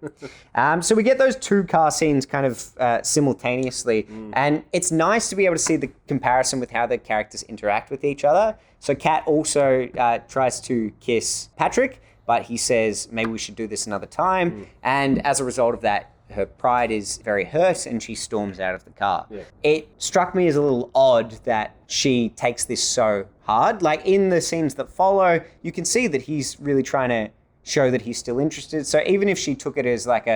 So we get those two car scenes kind of simultaneously. And it's nice to be able to see the comparison with how the characters interact with each other. So Kat also tries to kiss Patrick, but he says, maybe we should do this another time. And as a result of that, her pride is very hurt and she storms out of the car. Yeah. It struck me as a little odd that she takes this so hard. Like in the scenes that follow, you can see that he's really trying to show that he's still interested. So even if she took it as like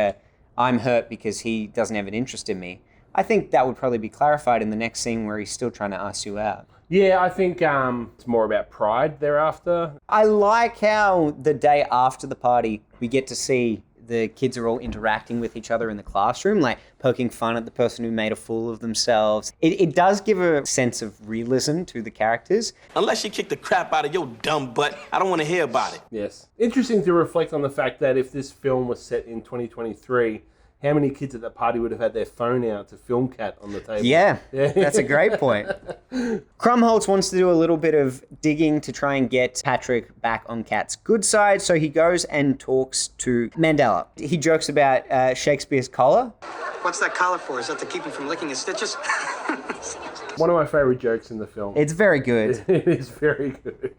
I'm hurt because he doesn't have an interest in me, I think that would probably be clarified in the next scene where he's still trying to ask you out. Yeah, I think it's more about pride thereafter. I like how the day after the party, we get to see the kids are all interacting with each other in the classroom, like poking fun at the person who made a fool of themselves. It does give a sense of realism to the characters. Unless you kick the crap out of your dumb butt, I don't want to hear about it. Yes. Interesting to reflect on the fact that if this film was set in 2023, how many kids at that party would have had their phone out to film Kat on the table? Yeah, that's a great point. Krumholtz wants to do a little bit of digging to try and get Patrick back on Kat's good side, so he goes and talks to Mandela. He jokes about Shakespeare's collar. What's that collar for? Is that to keep him from licking his stitches? One of my favorite jokes in the film. It's very good. It is very good.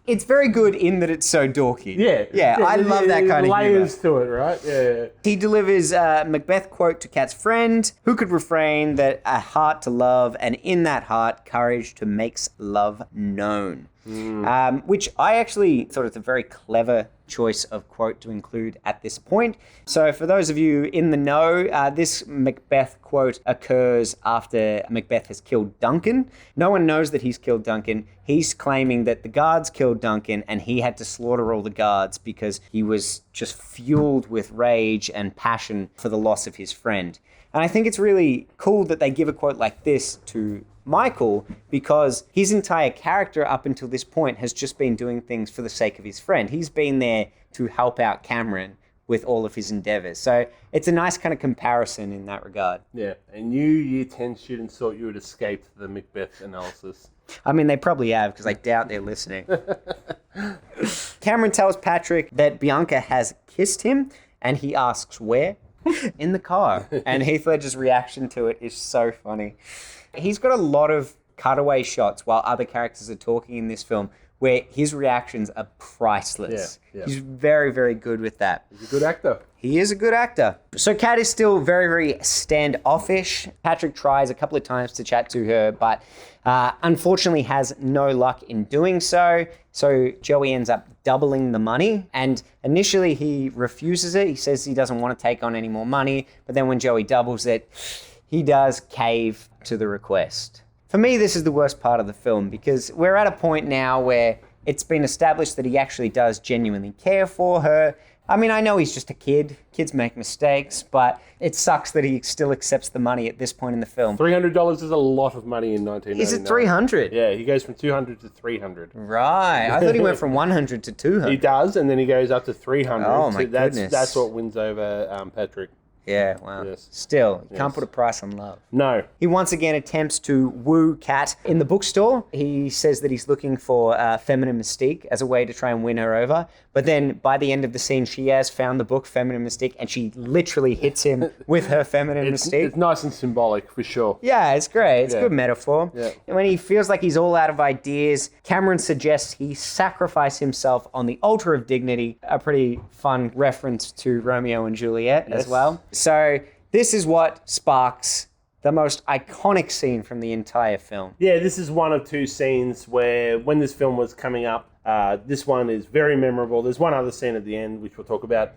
It's very good in that it's so dorky. Yeah, I love that kind of layers humor. to it, right? Yeah. He delivers a Macbeth quote to Kat's friend, who could refrain that a heart to love, and in that heart, courage to makes love known. Which I actually thought was a very clever choice of quote to include at this point. So for those of you in the know, this Macbeth quote occurs after Macbeth has killed Duncan. No one knows that he's killed Duncan. He's claiming that the guards killed Duncan and he had to slaughter all the guards because he was just fueled with rage and passion for the loss of his friend. And I think it's really cool that they give a quote like this to Michael, because his entire character up until this point has just been doing things for the sake of his friend. He's been there to help out Cameron with all of his endeavors. So it's a nice kind of comparison in that regard. Yeah, and you Year 10 students thought you had escaped the Macbeth analysis. I mean, they probably have, because I doubt they're listening. Cameron tells Patrick that Bianca has kissed him, and he asks where? In the car. And Heath Ledger's reaction to it is so funny. He's got a lot of cutaway shots while other characters are talking in this film where his reactions are priceless. Yeah. He's very, very good with that. He's a good actor. He is a good actor. So Kat is still very, very standoffish. Patrick tries a couple of times to chat to her, but unfortunately has no luck in doing so. So Joey ends up doubling the money, and initially he refuses it. He says he doesn't want to take on any more money, but then when Joey doubles it, he does cave to the request. For me, this is the worst part of the film because we're at a point now where it's been established that he actually does genuinely care for her. I mean, I know he's just a kid. Kids make mistakes, but it sucks that he still accepts the money at this point in the film. $300 is a lot of money in 1999. Is it 300? Yeah, he goes from 200 to 300. Right. I thought he went from 100 to 200. He does, and then he goes up to 300. Oh, my goodness. That's what wins over Patrick. Yeah, wow. Yes. Still, you can't put a price on love. No. He once again attempts to woo Kat in the bookstore. He says that he's looking for Feminine Mystique as a way to try and win her over. But then by the end of the scene, she has found the book Feminine Mystique and she literally hits him with her Feminine Mystique. It's nice and symbolic, for sure. Yeah, it's great. It's a good metaphor. Yeah. And when he feels like he's all out of ideas, Cameron suggests he sacrifice himself on the altar of dignity, a pretty fun reference to Romeo and Juliet as well. So this is what sparks the most iconic scene from the entire film. Yeah, this is one of two scenes where, when this film was coming up, this one is very memorable. There's one other scene at the end, which we'll talk about,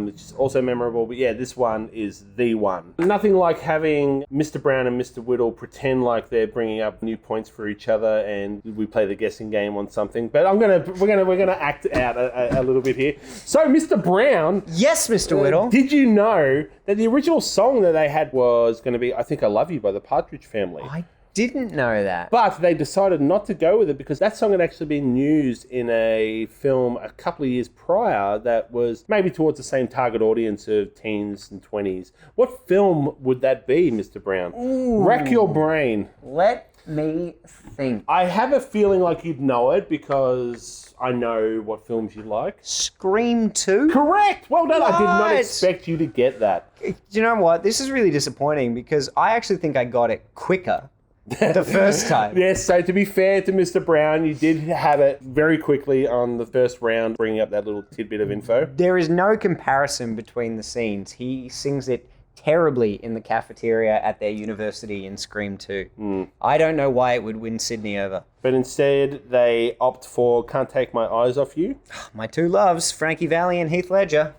which is also memorable. But yeah, this one is the one. Nothing like having Mr. Brown and Mr. Whittle pretend like they're bringing up new points for each other, and we play the guessing game on something. But we're gonna act out a little bit here. So, Mr. Brown. Yes, Mr. Whittle. Did you know that the original song that they had was going to be "I Think I Love You" by the Partridge Family? I didn't know that. But they decided not to go with it because that song had actually been used in a film a couple of years prior that was maybe towards the same target audience of teens and 20s. What film would that be, Mr. Brown? Ooh. Rack your brain. Let me think. I have a feeling like you'd know it because I know what films you like. Scream 2? Correct! Well done. What? I did not expect you to get that. Do you know what? This is really disappointing because I actually think I got it quicker the first time. Yes, so to be fair to Mr. Brown, you did have it very quickly on the first round, bringing up that little tidbit of info. There is no comparison between the scenes. He sings it terribly in the cafeteria at their university in Scream 2. I don't know why it would win Sydney over. But instead, they opt for Can't Take My Eyes Off You. My two loves, Frankie Valli and Heath Ledger.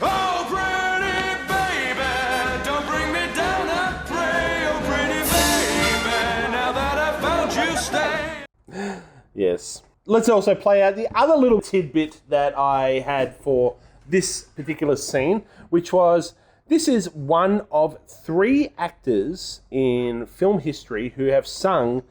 Oh, pretty baby, don't bring me down, I pray. Oh, pretty baby, now that I found you, stay. Yes. Let's also play out the other little tidbit that I had for this particular scene, which was, this is one of 3 actors in film history who have sung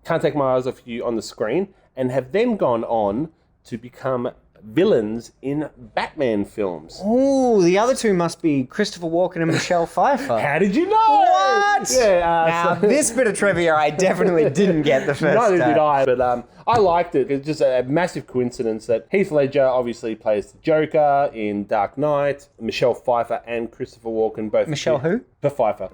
Can't Take My Eyes Off You on the screen and have then gone on to become villains in Batman films. Ooh, the other two must be Christopher Walken and Michelle Pfeiffer. How did you know? What? Yeah, now, this bit of trivia I definitely didn't get the first Neither time. did I, but I liked it. It's just a massive coincidence that Heath Ledger obviously plays the Joker in Dark Knight. Michelle Pfeiffer and Christopher Walken both... Michelle who? Pfeiffer.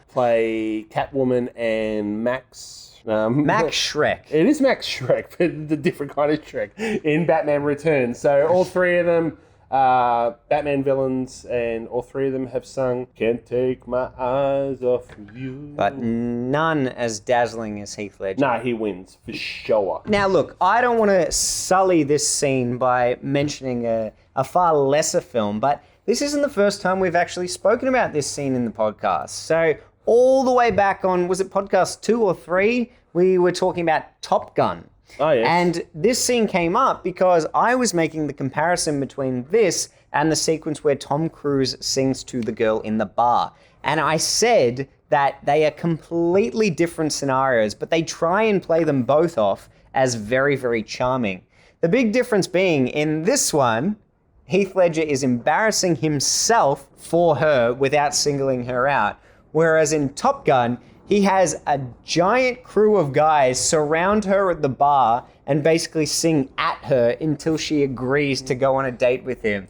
Play Catwoman and Max... Max Shrek. It is Max Shrek, but the different kind of Shrek in Batman Returns. So all 3 of them are Batman villains, and all 3 of them have sung Can't Take My Eyes Off You. But none as dazzling as Heath Ledger. Nah, he wins, for sure. Now look, I don't want to sully this scene by mentioning a far lesser film, but this isn't the first time we've actually spoken about this scene in the podcast. So all the way back on, was it podcast 2 or 3? We were talking about Top Gun. Oh, yes. And this scene came up because I was making the comparison between this and the sequence where Tom Cruise sings to the girl in the bar. And I said that they are completely different scenarios, but they try and play them both off as very, very charming. The big difference being, in this one, Heath Ledger is embarrassing himself for her without singling her out. Whereas in Top Gun, he has a giant crew of guys surround her at the bar and basically sing at her until she agrees to go on a date with him.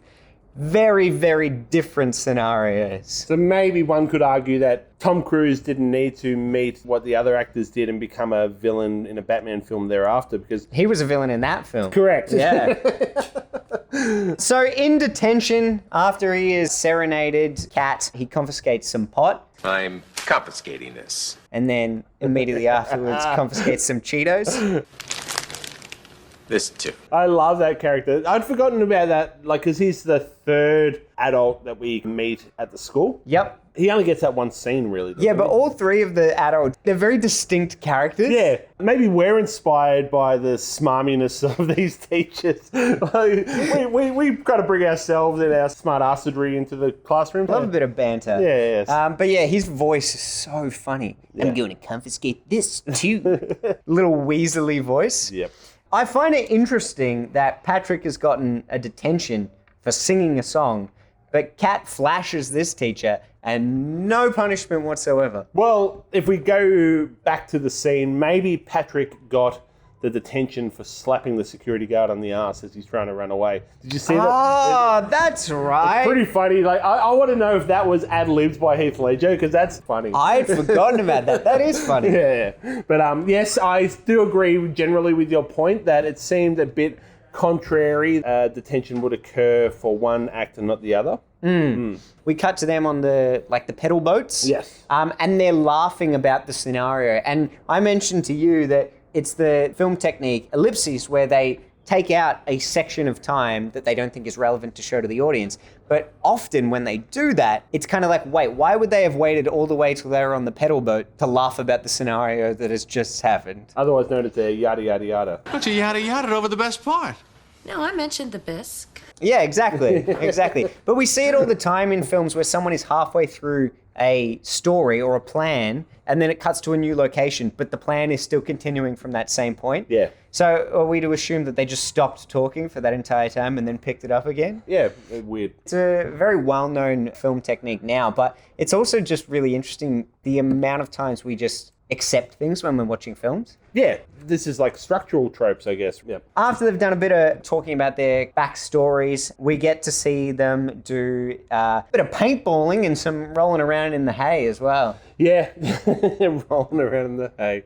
Very, very different scenarios. So maybe one could argue that Tom Cruise didn't need to meet what the other actors did and become a villain in a Batman film thereafter because... He was a villain in that film. Correct. Yeah. So in detention, after he is serenaded Cat, he confiscates some pot. I'm confiscating this. And then immediately afterwards confiscates some Cheetos. This too. I love that character. I'd forgotten about that, like, because he's the third adult that we meet at the school. Yep. He only gets that one scene, really. Yeah, but all three of the adults, they're very distinct characters. Yeah, maybe we're inspired by the smarminess of these teachers. Like, we've got to bring ourselves and our smart assery into the classroom. Love a bit of banter. Yeah, yes. But yeah, his voice is so funny. Yeah. I'm going to confiscate this too. Little weaselly voice. Yep. I find it interesting that Patrick has gotten a detention for singing a song, but Kat flashes this teacher and no punishment whatsoever. Well, if we go back to the scene, maybe Patrick got the detention for slapping the security guard on the ass as he's trying to run away. Did you see that? Oh, that's right. It's pretty funny. Like, I want to know if that was ad-libbed by Heath Ledger, because that's funny. I'd forgotten about that. That is funny. Yeah. But yes, I do agree generally with your point that it seemed a bit contrary. Detention would occur for one act and not the other. We cut to them on the pedal boats. Yes. And they're laughing about the scenario. And I mentioned to you that it's the film technique ellipses where they take out a section of time that they don't think is relevant to show to the audience. But often when they do that, it's kind of like, wait, why would they have waited all the way till they were on the pedal boat to laugh about the scenario that has just happened? Otherwise known as a yada yada yada. But you yada yada over the best part. No, I mentioned the bisque. Yeah, exactly. Exactly. But we see it all the time in films where someone is halfway through a story or a plan and then it cuts to a new location, but the plan is still continuing from that same point. Yeah. So are we to assume that they just stopped talking for that entire time and then picked it up again? Yeah, weird. It's a very well-known film technique now, but it's also just really interesting the amount of times we just accept things when we're watching films. Yeah, this is like structural tropes, I guess. Yeah. After they've done a bit of talking about their backstories, we get to see them do a bit of paintballing and some rolling around in the hay as well. Yeah, rolling around in the hay.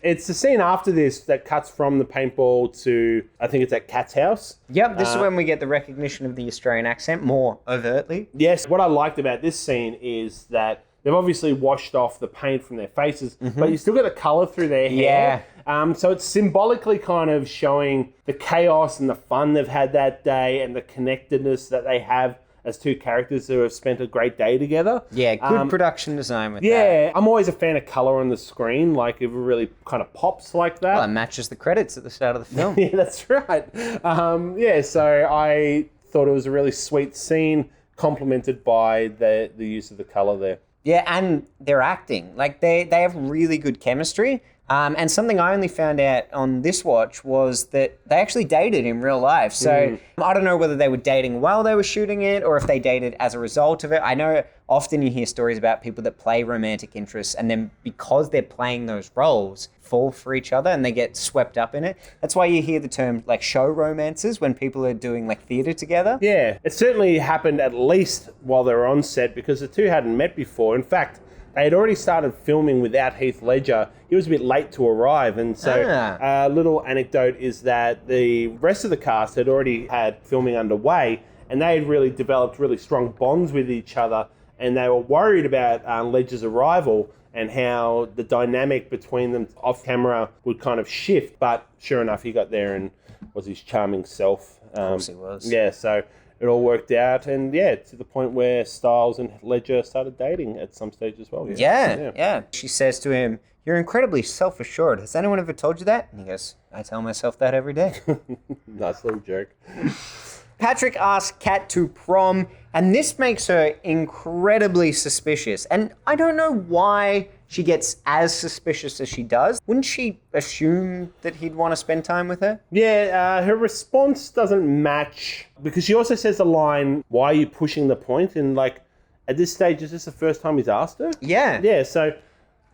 It's the scene after this that cuts from the paintball to, I think it's at Kat's house. Yep, this is when we get the recognition of the Australian accent more overtly. Yes, what I liked about this scene is that they've obviously washed off the paint from their faces, but you still get the colour through their hair. Yeah. So it's symbolically kind of showing the chaos and the fun they've had that day and the connectedness that they have as two characters who have spent a great day together. Yeah, good production design with that. Yeah, I'm always a fan of colour on the screen, like if it really kind of pops like that. Well, it matches the credits at the start of the film. Yeah, that's right. So I thought it was a really sweet scene, complemented by the use of the colour there. Yeah, and their acting. Like, they have really good chemistry. And something I only found out on this watch was that they actually dated in real life. So I don't know whether they were dating while they were shooting it or if they dated as a result of it. I know often you hear stories about people that play romantic interests and then because they're playing those roles, fall for each other and they get swept up in it. That's why you hear the term like show romances when people are doing like theatre together. Yeah, it certainly happened at least while they were on set because the two hadn't met before. In fact, they had already started filming without Heath Ledger. He was a bit late to arrive. And so a little anecdote is that the rest of the cast had already had filming underway and they had really developed really strong bonds with each other. And they were worried about Ledger's arrival and how the dynamic between them off camera would kind of shift. But sure enough, he got there and was his charming self. Of course he was. Yeah, so it all worked out. And yeah, to the point where Styles and Ledger started dating at some stage as well. Yeah. She says to him, "You're incredibly self-assured. Has anyone ever told you that?" And he goes, "I tell myself that every day." Nice little joke. Patrick asks Kat to prom, and this makes her incredibly suspicious. And I don't know why she gets as suspicious as she does. Wouldn't she assume that he'd want to spend time with her? Yeah, her response doesn't match because she also says the line, "Why are you pushing the point?" And like, at this stage, is this the first time he's asked her? Yeah. Yeah, so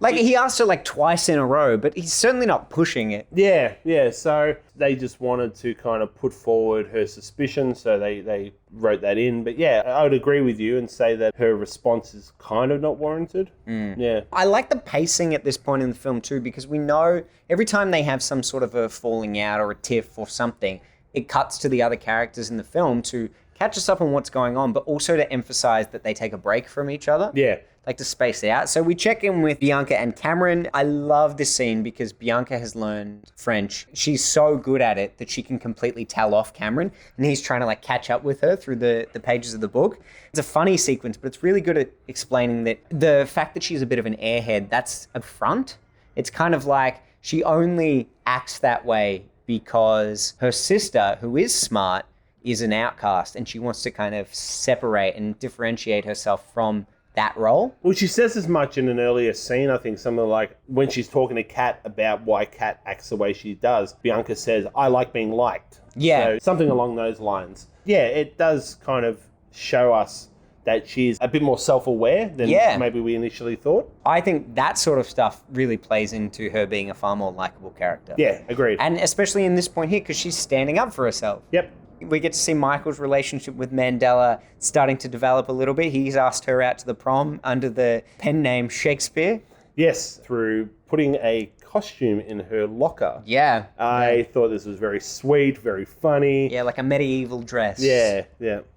Like, he asked her like twice in a row, but he's certainly not pushing it. Yeah. So they just wanted to kind of put forward her suspicion, so they wrote that in. But yeah, I would agree with you and say that her response is kind of not warranted. Yeah. I like the pacing at this point in the film too, because we know every time they have some sort of a falling out or a tiff or something, it cuts to the other characters in the film to catch us up on what's going on, but also to emphasize that they take a break from each other. Yeah. Like to space it out. So we check in with Bianca and Cameron. I love this scene because Bianca has learned French. She's so good at it that she can completely tell off Cameron, and he's trying to like catch up with her through the pages of the book. It's a funny sequence, but it's really good at explaining that the fact that she's a bit of an airhead, that's a front. It's kind of like she only acts that way because her sister, who is smart, is an outcast, and she wants to kind of separate and differentiate herself from that role. Well, she says as much in an earlier scene, I think, something like when she's talking to Kat about why Kat acts the way she does, Bianca says, I like being liked. Yeah. So something along those lines. Yeah, it does kind of show us that she's a bit more self-aware than maybe we initially thought. I think that sort of stuff really plays into her being a far more likable character. Yeah, agreed. And especially in this point here, because she's standing up for herself. Yep. We get to see Michael's relationship with Mandela starting to develop a little bit. He's asked her out to the prom under the pen name Shakespeare. Yes, through putting a costume in her locker. Yeah. I thought this was very sweet, very funny. Yeah, like a medieval dress. Yeah.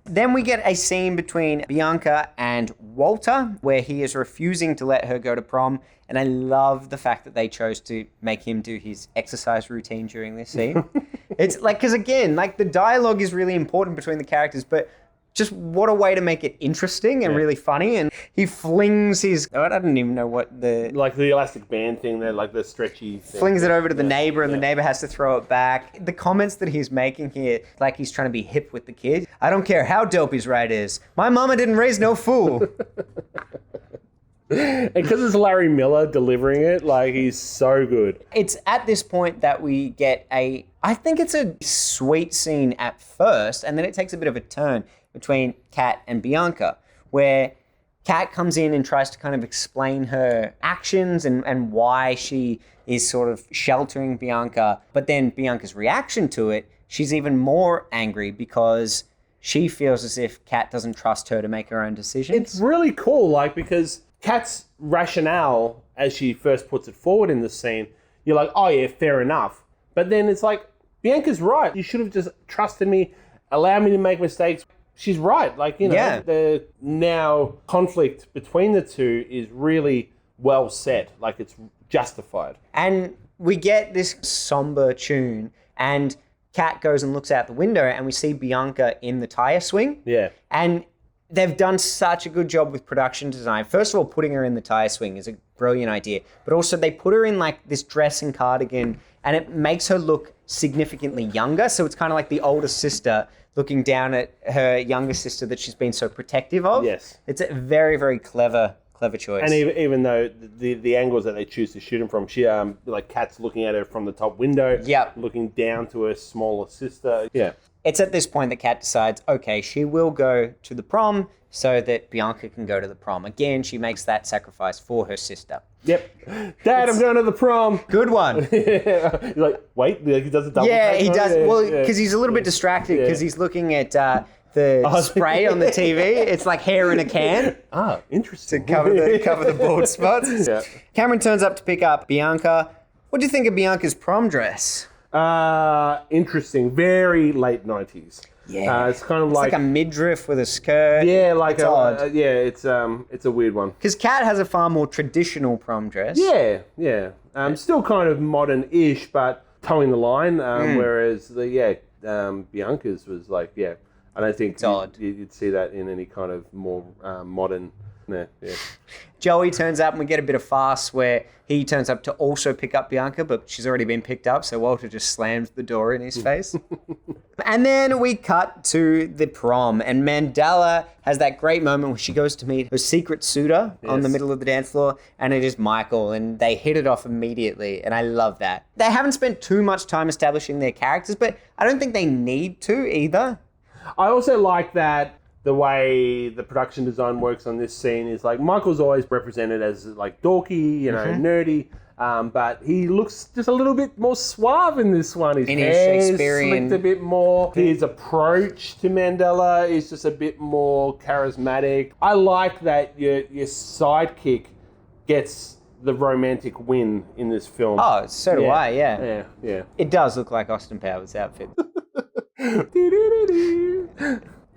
Then we get a scene between Bianca and Walter where he is refusing to let her go to prom. And I love the fact that they chose to make him do his exercise routine during this scene. It's like, because again, like the dialogue is really important between the characters, but just what a way to make it interesting and really funny. And he flings his, I don't even know what the... Like the elastic band thing there, like the stretchy thing. Flings it over to the neighbor and the neighbor has to throw it back. The comments that he's making here, like he's trying to be hip with the kid. I don't care how dope his ride is. My mama didn't raise no fool. And because it's Larry Miller delivering it, like he's so good. It's at this point that we get I think it's a sweet scene at first, and then it takes a bit of a turn between Kat and Bianca, where Kat comes in and tries to kind of explain her actions and why she is sort of sheltering Bianca. But then Bianca's reaction to it, she's even more angry because she feels as if Kat doesn't trust her to make her own decisions. It's really cool, like, because Kat's rationale, as she first puts it forward in the scene, you're like, oh yeah, fair enough. But then it's like, Bianca's right. You should have just trusted me, allowed me to make mistakes. She's right. Like, you know, the now conflict between the two is really well set. Like, it's justified. And we get this somber tune, and Kat goes and looks out the window, and we see Bianca in the tire swing. Yeah. And they've done such a good job with production design. First of all, putting her in the tire swing is a brilliant idea. But also they put her in like this dress and cardigan, and it makes her look significantly younger. So it's kind of like the older sister looking down at her younger sister that she's been so protective of. Yes. It's a very, very clever choice. And even though the angles that they choose to shoot him from, she like Kat's looking at her from the top window, looking down to her smaller sister. Yeah. It's at this point that Kat decides, okay, she will go to the prom so that Bianca can go to the prom. Again, she makes that sacrifice for her sister. Yep. Dad, I'm going to the prom. Good one. You're like, wait, he does a double take he on does. it? Well, because he's a little bit distracted because he's looking at the spray on the TV. It's like hair in a can. Ah, interesting. To cover the bald spots. Yeah. Cameron turns up to pick up Bianca. What do you think of Bianca's prom dress? Interesting. Very late 90s. Yeah. It's kind of It's like a midriff with a skirt. Yeah, like it's odd. It's a weird one. Because Kat has a far more traditional prom dress. Yeah. Still kind of modern-ish, but towing the line. Whereas Bianca's was like, I don't think you'd see that in any kind of more modern. Yeah. Joey turns up and we get a bit of farce where he turns up to also pick up Bianca, but she's already been picked up, so Walter just slams the door in his face. And then we cut to the prom, and Mandela has that great moment where she goes to meet her secret suitor on the middle of the dance floor, and it is Michael, and they hit it off immediately, and I love that. They haven't spent too much time establishing their characters, but I don't think they need to either. I also like that the way the production design works on this scene is like Michael's always represented as like dorky, nerdy. But he looks just a little bit more suave in this one. His hair's slicked a bit more. His approach to Mandela is just a bit more charismatic. I like that your sidekick gets the romantic win in this film. Oh, so do I, yeah. Yeah. It does look like Austin Powers' outfit.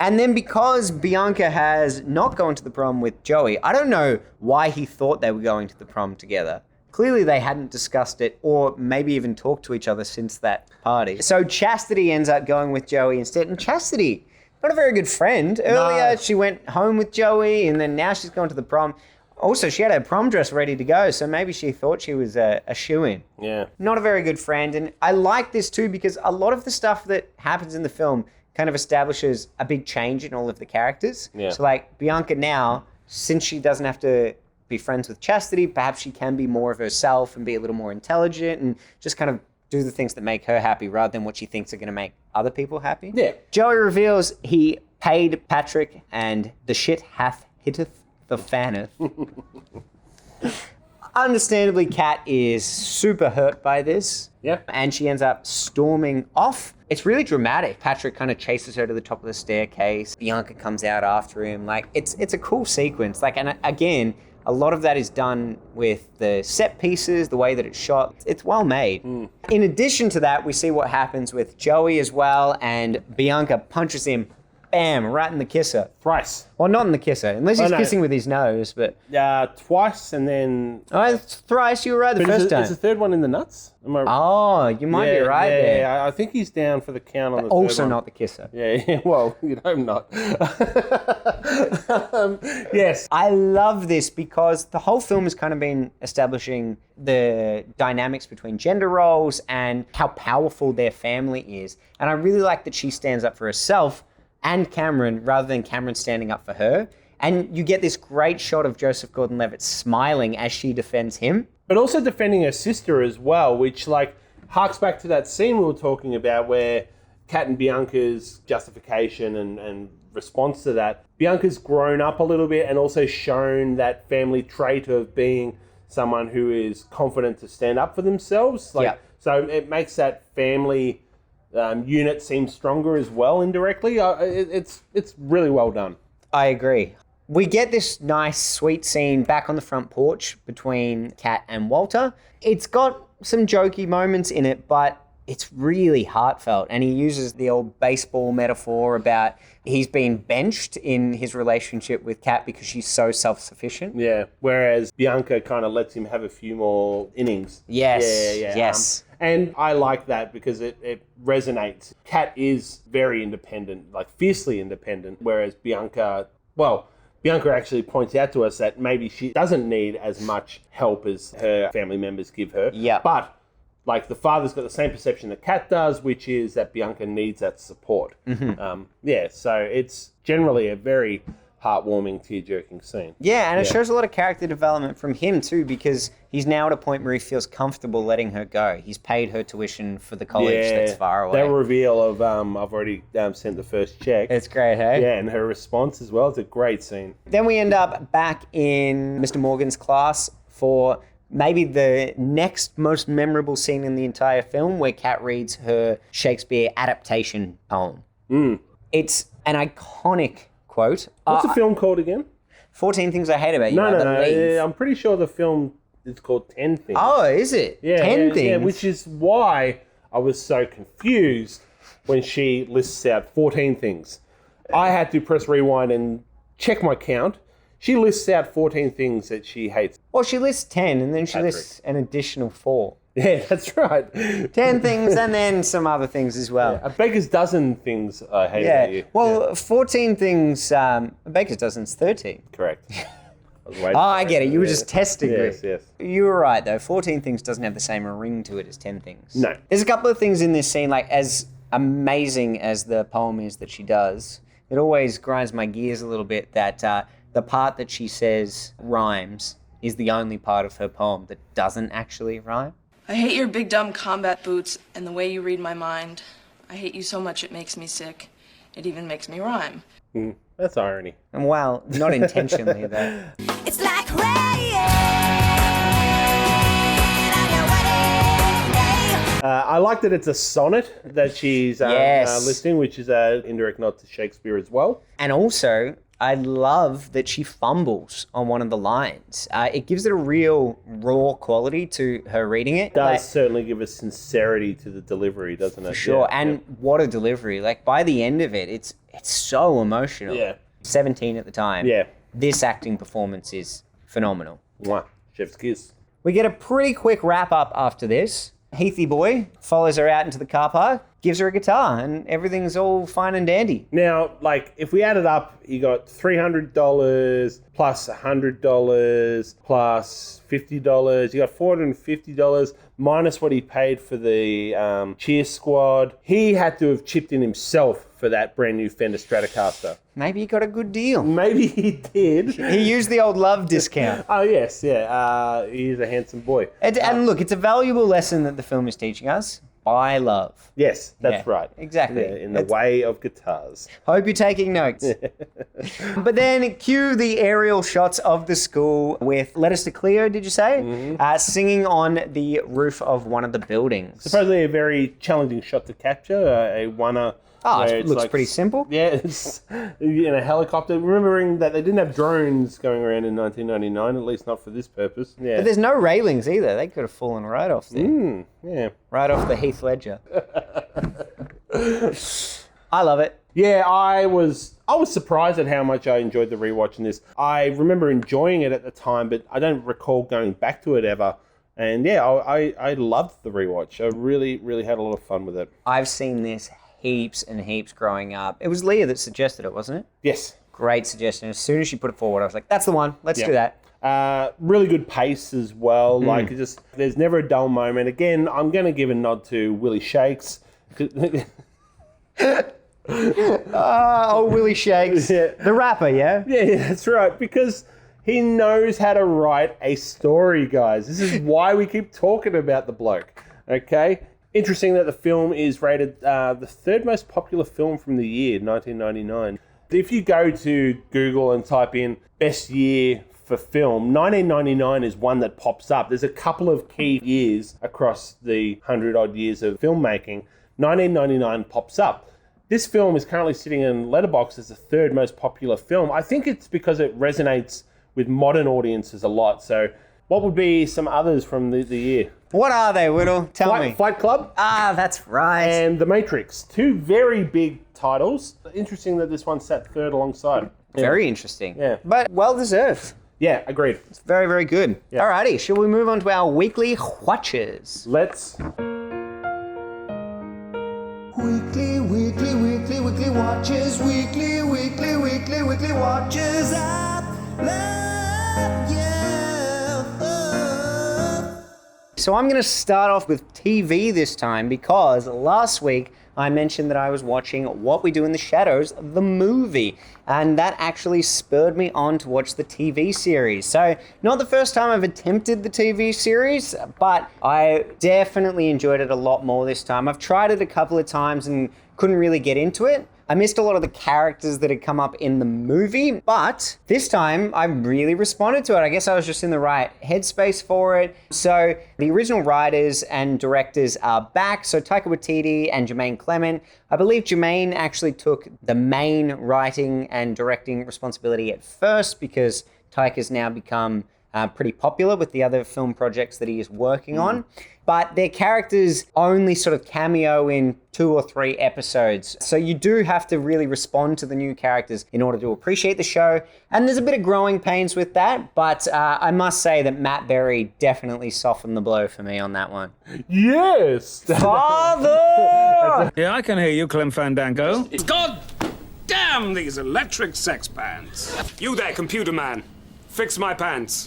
And then because Bianca has not gone to the prom with Joey, I don't know why he thought they were going to the prom together. Clearly they hadn't discussed it or maybe even talked to each other since that party. So Chastity ends up going with Joey instead. And Chastity, not a very good friend. Earlier she went home with Joey and then now she's gone to the prom. Also, she had her prom dress ready to go, so maybe she thought she was a shoo-in. Yeah. Not a very good friend. And I like this too because a lot of the stuff that happens in the film kind of establishes a big change in all of the characters. Yeah. So like Bianca now, since she doesn't have to be friends with Chastity, perhaps she can be more of herself and be a little more intelligent and just kind of do the things that make her happy rather than what she thinks are going to make other people happy. Yeah. Joey reveals he paid Patrick and the shit hath hitteth the fanneth. Understandably, Kat is super hurt by this. Yeah. And she ends up storming off. It's really dramatic. Patrick kind of chases her to the top of the staircase. Bianca comes out after him. Like, it's a cool sequence. Like, and again, a lot of that is done with the set pieces, the way that it's shot. It's well made. In addition to that, we see what happens with Joey as well, and Bianca punches him, bam, right in the kisser. Thrice. Well, not in the kisser, unless he's kissing with his nose, but... Twice and then... Oh, thrice, you were right the first time. Is the third one in the nuts? Oh, you might be right there. Yeah, I think he's down for the count on the Also third one. not the kisser. Yeah, well, I'm not. Yes. I love this because the whole film has kind of been establishing the dynamics between gender roles and how powerful their family is. And I really like that she stands up for herself and Cameron rather than Cameron standing up for her. And you get this great shot of Joseph Gordon-Levitt smiling as she defends him. But also defending her sister as well, which like harks back to that scene we were talking about where Kat and Bianca's justification and response to that. Bianca's grown up a little bit and also shown that family trait of being someone who is confident to stand up for themselves. So it makes that family unit seem stronger as well indirectly. It's really well done. I agree. We get this nice, sweet scene back on the front porch between Kat and Walter. It's got some jokey moments in it, but it's really heartfelt. And he uses the old baseball metaphor about he's been benched in his relationship with Kat because she's so self-sufficient. Yeah, whereas Bianca kind of lets him have a few more innings. Yes, yes. And I like that because it resonates. Kat is very independent, like fiercely independent, whereas Bianca actually points out to us that maybe she doesn't need as much help as her family members give her. Yeah. But like the father's got the same perception that Kat does, which is that Bianca needs that support. So it's generally a very heartwarming, tear-jerking scene. Yeah, and it shows a lot of character development from him too, because he's now at a point where he feels comfortable letting her go. He's paid her tuition for the college that's far away. That reveal of I've already sent the first check. It's great, hey? Yeah, and her response as well. It's a great scene. Then we end up back in Mr. Morgan's class for maybe the next most memorable scene in the entire film, where Kat reads her Shakespeare adaptation poem. It's an iconic quote. What's the film called again? 14 Things I Hate About You. No. I'm pretty sure the film is called 10 Things. Oh, is it? Yeah, 10 Things? Yeah, which is why I was so confused when she lists out 14 things. I had to press rewind and check my count. She lists out 14 things that she hates. Well, she lists 10 and then she lists an additional 4. Yeah, that's right. 10 things and then some other things as well. Yeah, a baker's dozen things I hate about you. Well, 14 things, a baker's dozen's 13. Correct. I get it. You were just testing me. Yes. You were right, though. 14 things doesn't have the same ring to it as 10 things. No. There's a couple of things in this scene, like as amazing as the poem is that she does, it always grinds my gears a little bit that the part that she says rhymes is the only part of her poem that doesn't actually rhyme. I hate your big dumb combat boots and the way you read my mind. I hate you so much it makes me sick. It even makes me rhyme. That's irony. And well, not intentionally though. It's like rain. I like that it's a sonnet that she's Yes. listing, which is an indirect nod to Shakespeare as well. And also, I love that she fumbles on one of the lines. It gives it a real raw quality to her reading it. It does certainly give a sincerity to the delivery, doesn't it? For sure. Yeah, And what a delivery. Like, by the end of it, it's so emotional. Yeah. 17 at the time. Yeah. This acting performance is phenomenal. Mwah. Chef's kiss. We get a pretty quick wrap up after this. Heathy boy follows her out into the car park, gives her a guitar, and everything's all fine and dandy. Now, like, if we add it up, you got $300 plus $100 plus $50. You got $450 minus what he paid for the cheer squad. He had to have chipped in himself for that brand new Fender Stratocaster. Maybe he got a good deal. Maybe he did. He used the old love discount. Oh, yes, yeah. He's a handsome boy. And look, it's a valuable lesson that the film is teaching us. Buy love. Yes, that's Yeah, right. exactly. Yeah, in the way of guitars. Hope you're taking notes. But then cue the aerial shots of the school with Letters to Cleo, did you say? Singing on the roof of one of the buildings. Supposedly a very challenging shot to capture. A one-er. Oh, where it it's looks like- pretty simple. Yeah, it's in a helicopter. Remembering that they didn't have drones going around in 1999, at least not for this purpose. Yeah. But there's no railings either. They could have fallen right off there. Yeah. Right off the Heath Ledger. I love it. Yeah, I was surprised at how much I enjoyed the rewatch in this. I remember enjoying it at the time, but I don't recall going back to it ever. And yeah, I loved the rewatch. I really, really had a lot of fun with it. I've seen this heaps and heaps growing up. It was Leah that suggested it, wasn't it? Yes. Great suggestion. As soon as she put it forward, I was like, that's the one. Let's Yeah. do that. Really good pace as well. Like, there's never a dull moment. Again, I'm going to give a nod to Willie Shakes. Willie Shakes. Yeah. The rapper, yeah? Yeah, that's right. Because he knows how to write a story, guys. This is why we keep talking about the bloke. Okay? Interesting that the film is rated the third most popular film from the year, 1999. If you go to Google and type in best year for film, 1999 is one that pops up. There's a couple of key years across the 100-odd years of filmmaking. 1999 pops up. This film is currently sitting in Letterboxd as the third most popular film. I think it's because it resonates with modern audiences a lot. So what would be some others from the year? What are they, Whittle? Tell me. Fight Club. Ah, that's right. And The Matrix. Two very big titles. Interesting that this one sat third alongside. Yeah. Very interesting. Yeah. But well deserved. Yeah, agreed. It's very, very good. Yeah. Alrighty, shall we move on to our weekly watches? Let's. Weekly watches. Weekly watches. So I'm going to start off with TV this time because last week I mentioned that I was watching What We Do in the Shadows, the movie, and that actually spurred me on to watch the TV series. So not the first time I've attempted the TV series, but I definitely enjoyed it a lot more this time. I've tried it a couple of times and couldn't really get into it. I missed a lot of the characters that had come up in the movie, but this time I really responded to it. I guess I was just in the right headspace for it. So the original writers and directors are back. So Taika Waititi and Jermaine Clement. I believe Jermaine actually took the main writing and directing responsibility at first because Taika's now become pretty popular with the other film projects that he is working on. But their characters only sort of cameo in 2 or 3 episodes. So you do have to really respond to the new characters in order to appreciate the show. And there's a bit of growing pains with that. But I must say that Matt Berry definitely softened the blow for me on that one. Yes! Father! Yeah, I can hear you, Clem Fandango. God damn these electric sex pants. You there, computer man. Fix my pants.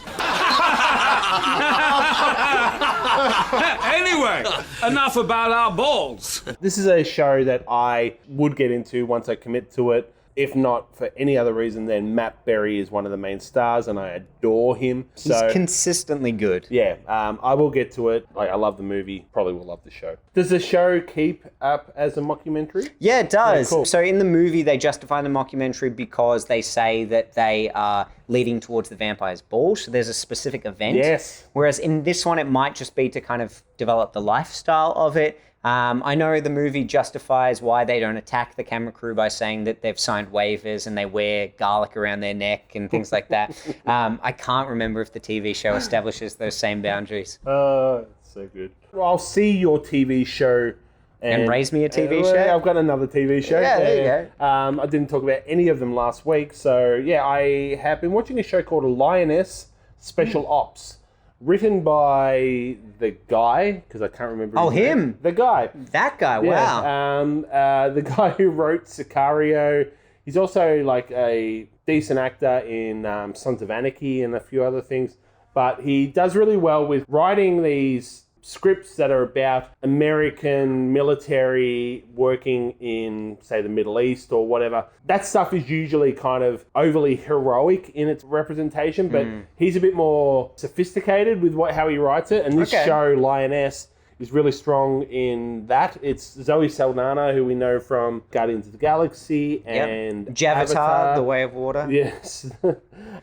Anyway, enough about our balls. This is a show that I would get into once I commit to it. If not for any other reason, then Matt Berry is one of the main stars, and I adore him. He's consistently good. Yeah, I will get to it. I love the movie. Probably will love the show. Does the show keep up as a mockumentary? Yeah, it does. Yeah, cool. So in the movie, they justify the mockumentary because they say that they are leading towards the vampire's ball. So there's a specific event. Yes. Whereas in this one, it might just be to kind of develop the lifestyle of it. I know the movie justifies why they don't attack the camera crew by saying that they've signed waivers and they wear garlic around their neck and things like that. I can't remember if the TV show establishes those same boundaries. It's so good. Well, I'll see your TV show. And raise me a TV show? I've got another TV show. Yeah, there you go. I didn't talk about any of them last week. So, yeah, I have been watching a show called Lioness Special Ops. Written by the guy, because I can't remember his name. Him? The guy. That guy, wow. Yeah, the guy who wrote Sicario. He's also like a decent actor in Sons of Anarchy and a few other things. But he does really well with writing these scripts that are about American military working in, say, the Middle East or whatever. That stuff is usually kind of overly heroic in its representation, but he's a bit more sophisticated with how he writes it. And this show, Lioness, is really strong in that. It's Zoe Saldana, who we know from Guardians of the Galaxy and Avatar, The Way of Water. Yes.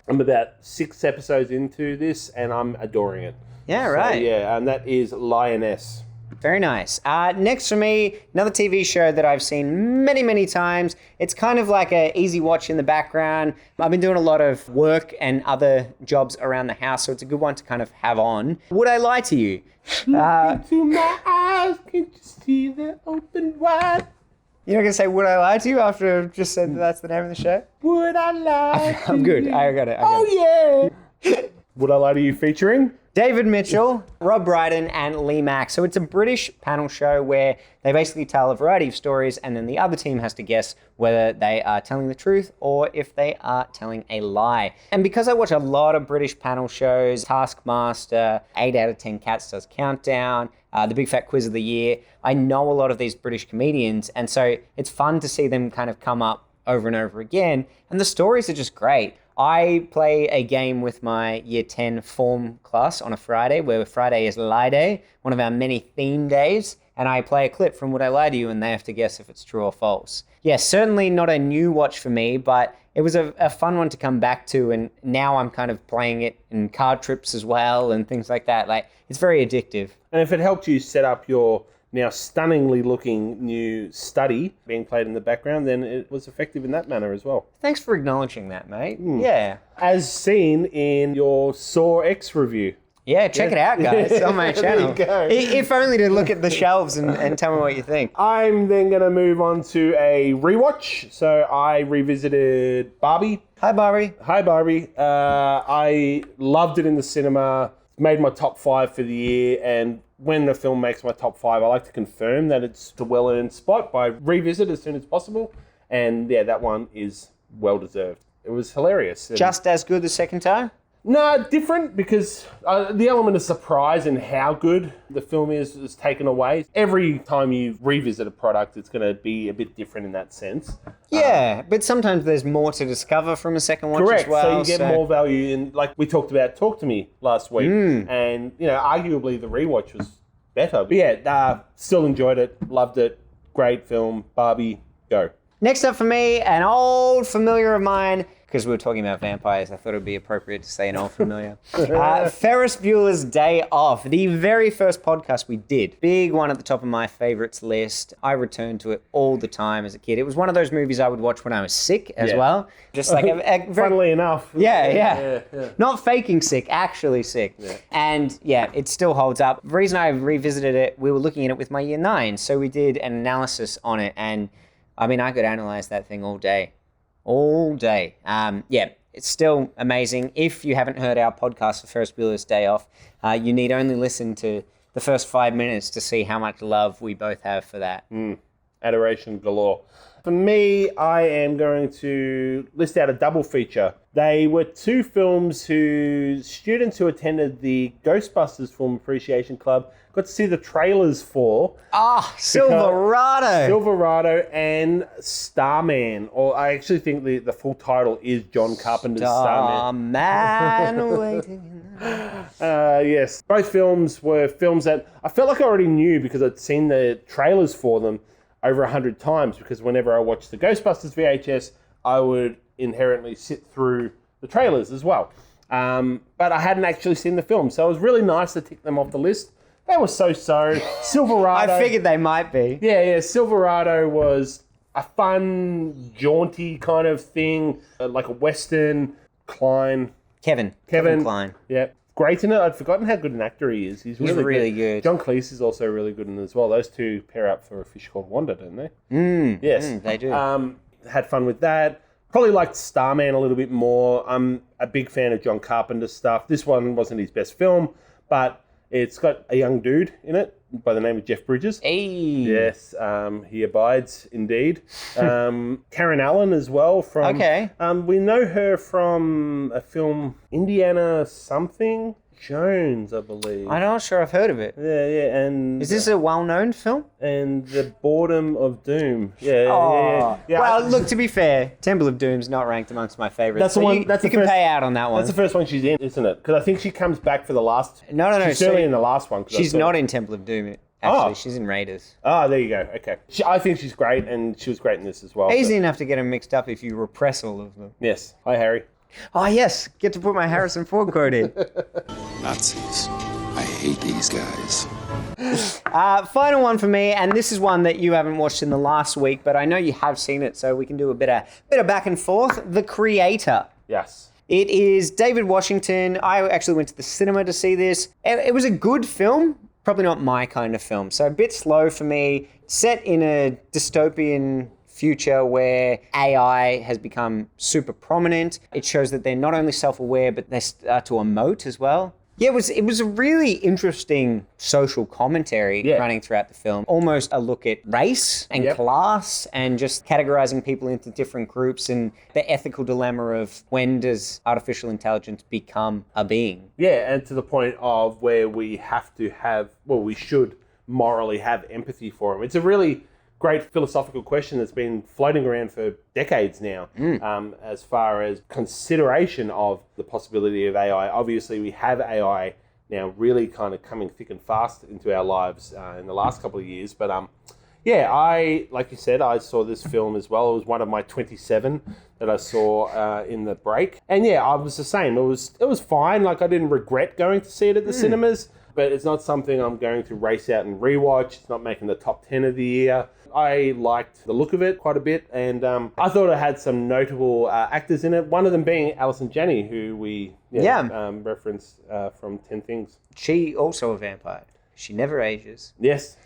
I'm about 6 episodes into this, and I'm adoring it. Yeah, right. So, yeah, and that is Lioness. Very nice. Next for me, another TV show that I've seen many, many times. It's kind of like an easy watch in the background. I've been doing a lot of work and other jobs around the house, so it's a good one to kind of have on. Would I Lie to You? Look into my eyes, can't you see they're open wide? You're not going to say, would I lie to you after I've just said that's the name of the show? Would I lie to I'm good. you? I got it. Yeah. Would I Lie to You featuring? David Mitchell, Rob Brydon, and Lee Mack. So it's a British panel show where they basically tell a variety of stories and then the other team has to guess whether they are telling the truth or if they are telling a lie. And because I watch a lot of British panel shows, Taskmaster, 8 out of 10 Cats Does Countdown, the Big Fat Quiz of the Year, I know a lot of these British comedians, and so it's fun to see them kind of come up over and over again, and the stories are just great. I play a game with my Year 10 form class on a Friday, where Friday is Lie Day, one of our many theme days, and I play a clip from Would I Lie to You, and they have to guess if it's true or false. Yeah, certainly not a new watch for me, but it was a fun one to come back to, and now I'm kind of playing it in card trips as well and things like that. Like, it's very addictive. And if it helped you set up your now stunningly looking new study being played in the background, then it was effective in that manner as well. Thanks for acknowledging that, mate. Yeah. As seen in your Saw X review. Yeah, check it out, guys, on my channel. There you go. If only to look at the shelves and tell me what you think. I'm then going to move on to a rewatch. So I revisited Barbie. Hi, Barbie. Hi, Barbie. I loved it in the cinema. Made my top 5 for the year, and when the film makes my top 5, I like to confirm that it's a well-earned spot by revisit as soon as possible. And yeah, that one is well-deserved. It was hilarious. Just as good the second time? No, different, because the element of surprise and how good the film is taken away. Every time you revisit a product, it's going to be a bit different in that sense. Yeah, but sometimes there's more to discover from a second watch Correct. as well. So you get more value in, like we talked about Talk to Me last week. And, you know, arguably the rewatch was better. But yeah, still enjoyed it, loved it. Great film. Barbie, go. Next up for me, an old familiar of mine, because we were talking about vampires, I thought it would be appropriate to say an old familiar. Ferris Bueller's Day Off, the very first podcast we did. Big one at the top of my favorites list. I returned to it all the time as a kid. It was one of those movies I would watch when I was sick as well. Just like funnily enough. Yeah. Not faking sick, actually sick. Yeah. And yeah, it still holds up. The reason I revisited it, we were looking at it with my Year 9, so we did an analysis on it, and I mean, I could analyze that thing all day. All day. Yeah, it's still amazing. If you haven't heard our podcast for Ferris Bueller's Day Off, you need only listen to the first 5 minutes to see how much love we both have for that. Adoration galore. For me, I am going to list out a double feature. They were two films whose students who attended the Ghostbusters Film Appreciation Club got to see the trailers for. Silverado and Starman. Or I actually think the full title is John Carpenter's Starman. Yes. Both films were films that I felt like I already knew because I'd seen the trailers for them over 100 times, because whenever I watched the Ghostbusters VHS, I would inherently sit through the trailers as well. But I hadn't actually seen the film, so it was really nice to tick them off the list. They were so-so. Silverado. I figured they might be. Yeah. Silverado was a fun, jaunty kind of thing, like a Western. Kevin Kline. Yeah. Great in it. I'd forgotten how good an actor he is. He's really good. John Cleese is also really good in it as well. Those two pair up for A Fish Called Wanda, don't they? Yes. They do. Had fun with that. Probably liked Starman a little bit more. I'm a big fan of John Carpenter's stuff. This one wasn't his best film, but it's got a young dude in it by the name of Jeff Bridges. Hey. Yes, he abides indeed. Karen Allen as well from... Okay. We know her from a film, Indiana something Jones, I believe. I'm not sure I've heard of it. Yeah, and... Is this a well-known film? And The Boredom of Doom. Yeah. Well, look, to be fair, Temple of Doom's not ranked amongst my favorites. That's the one. You can pay out on that one. That's the first one she's in, isn't it? Because I think she comes back for the last... No. She's certainly in the last one. She's not in Temple of Doom, actually. She's in Raiders. Oh, there you go. Okay. I think she's great, and she was great in this as well. Easy enough to get them mixed up if you repress all of them. Yes. Hi, Harry. Oh, yes. Get to put my Harrison Ford quote in. Nazis. I hate these guys. Final one for me, and this is one that you haven't watched in the last week, but I know you have seen it, so we can do a bit of back and forth. The Creator. Yes. It is David Washington. I actually went to the cinema to see this. It was a good film, probably not my kind of film, so a bit slow for me. Set in a dystopian future where AI has become super prominent. It shows that they're not only self-aware, but they start to emote as well. Yeah, it was a really interesting social commentary running throughout the film. Almost a look at race and class and just categorizing people into different groups and the ethical dilemma of when does artificial intelligence become a being. Yeah, and to the point of where we have to have, we should morally have empathy for them. It's a really great philosophical question that's been floating around for decades now, as far as consideration of the possibility of AI. Obviously, we have AI now really kind of coming thick and fast into our lives in the last couple of years. But like you said, I saw this film as well. It was one of my 27 that I saw in the break. And I was the same. It was fine. Like, I didn't regret going to see it at the cinemas, but it's not something I'm going to race out and rewatch. It's not making the top 10 of the year. I liked the look of it quite a bit, and I thought it had some notable actors in it, one of them being Alison Janney, who we referenced from 10 Things. She also a vampire. She never ages. Yes.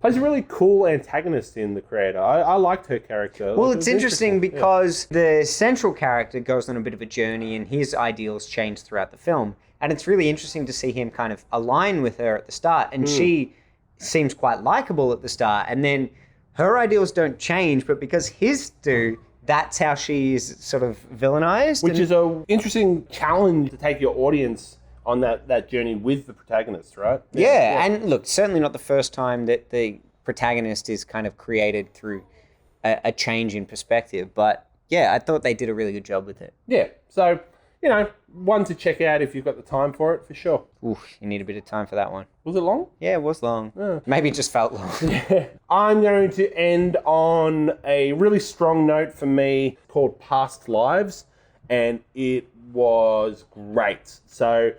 Plays a really cool antagonist in The Creator. I liked her character. Well, it's interesting because the central character goes on a bit of a journey and his ideals change throughout the film. And it's really interesting to see him kind of align with her at the start. And she seems quite likable at the start. And then her ideals don't change, but because his do, that's how she is sort of villainized. Which is an interesting challenge to take your audience on that journey with the protagonist, right? Yeah, and look, certainly not the first time that the protagonist is kind of created through a change in perspective. But yeah, I thought they did a really good job with it. Yeah, so... one to check out if you've got the time for it, for sure. Oof, you need a bit of time for that one. Was it long? Yeah, it was long. Maybe it just felt long. I'm going to end on a really strong note for me called Past Lives, and it was great. So,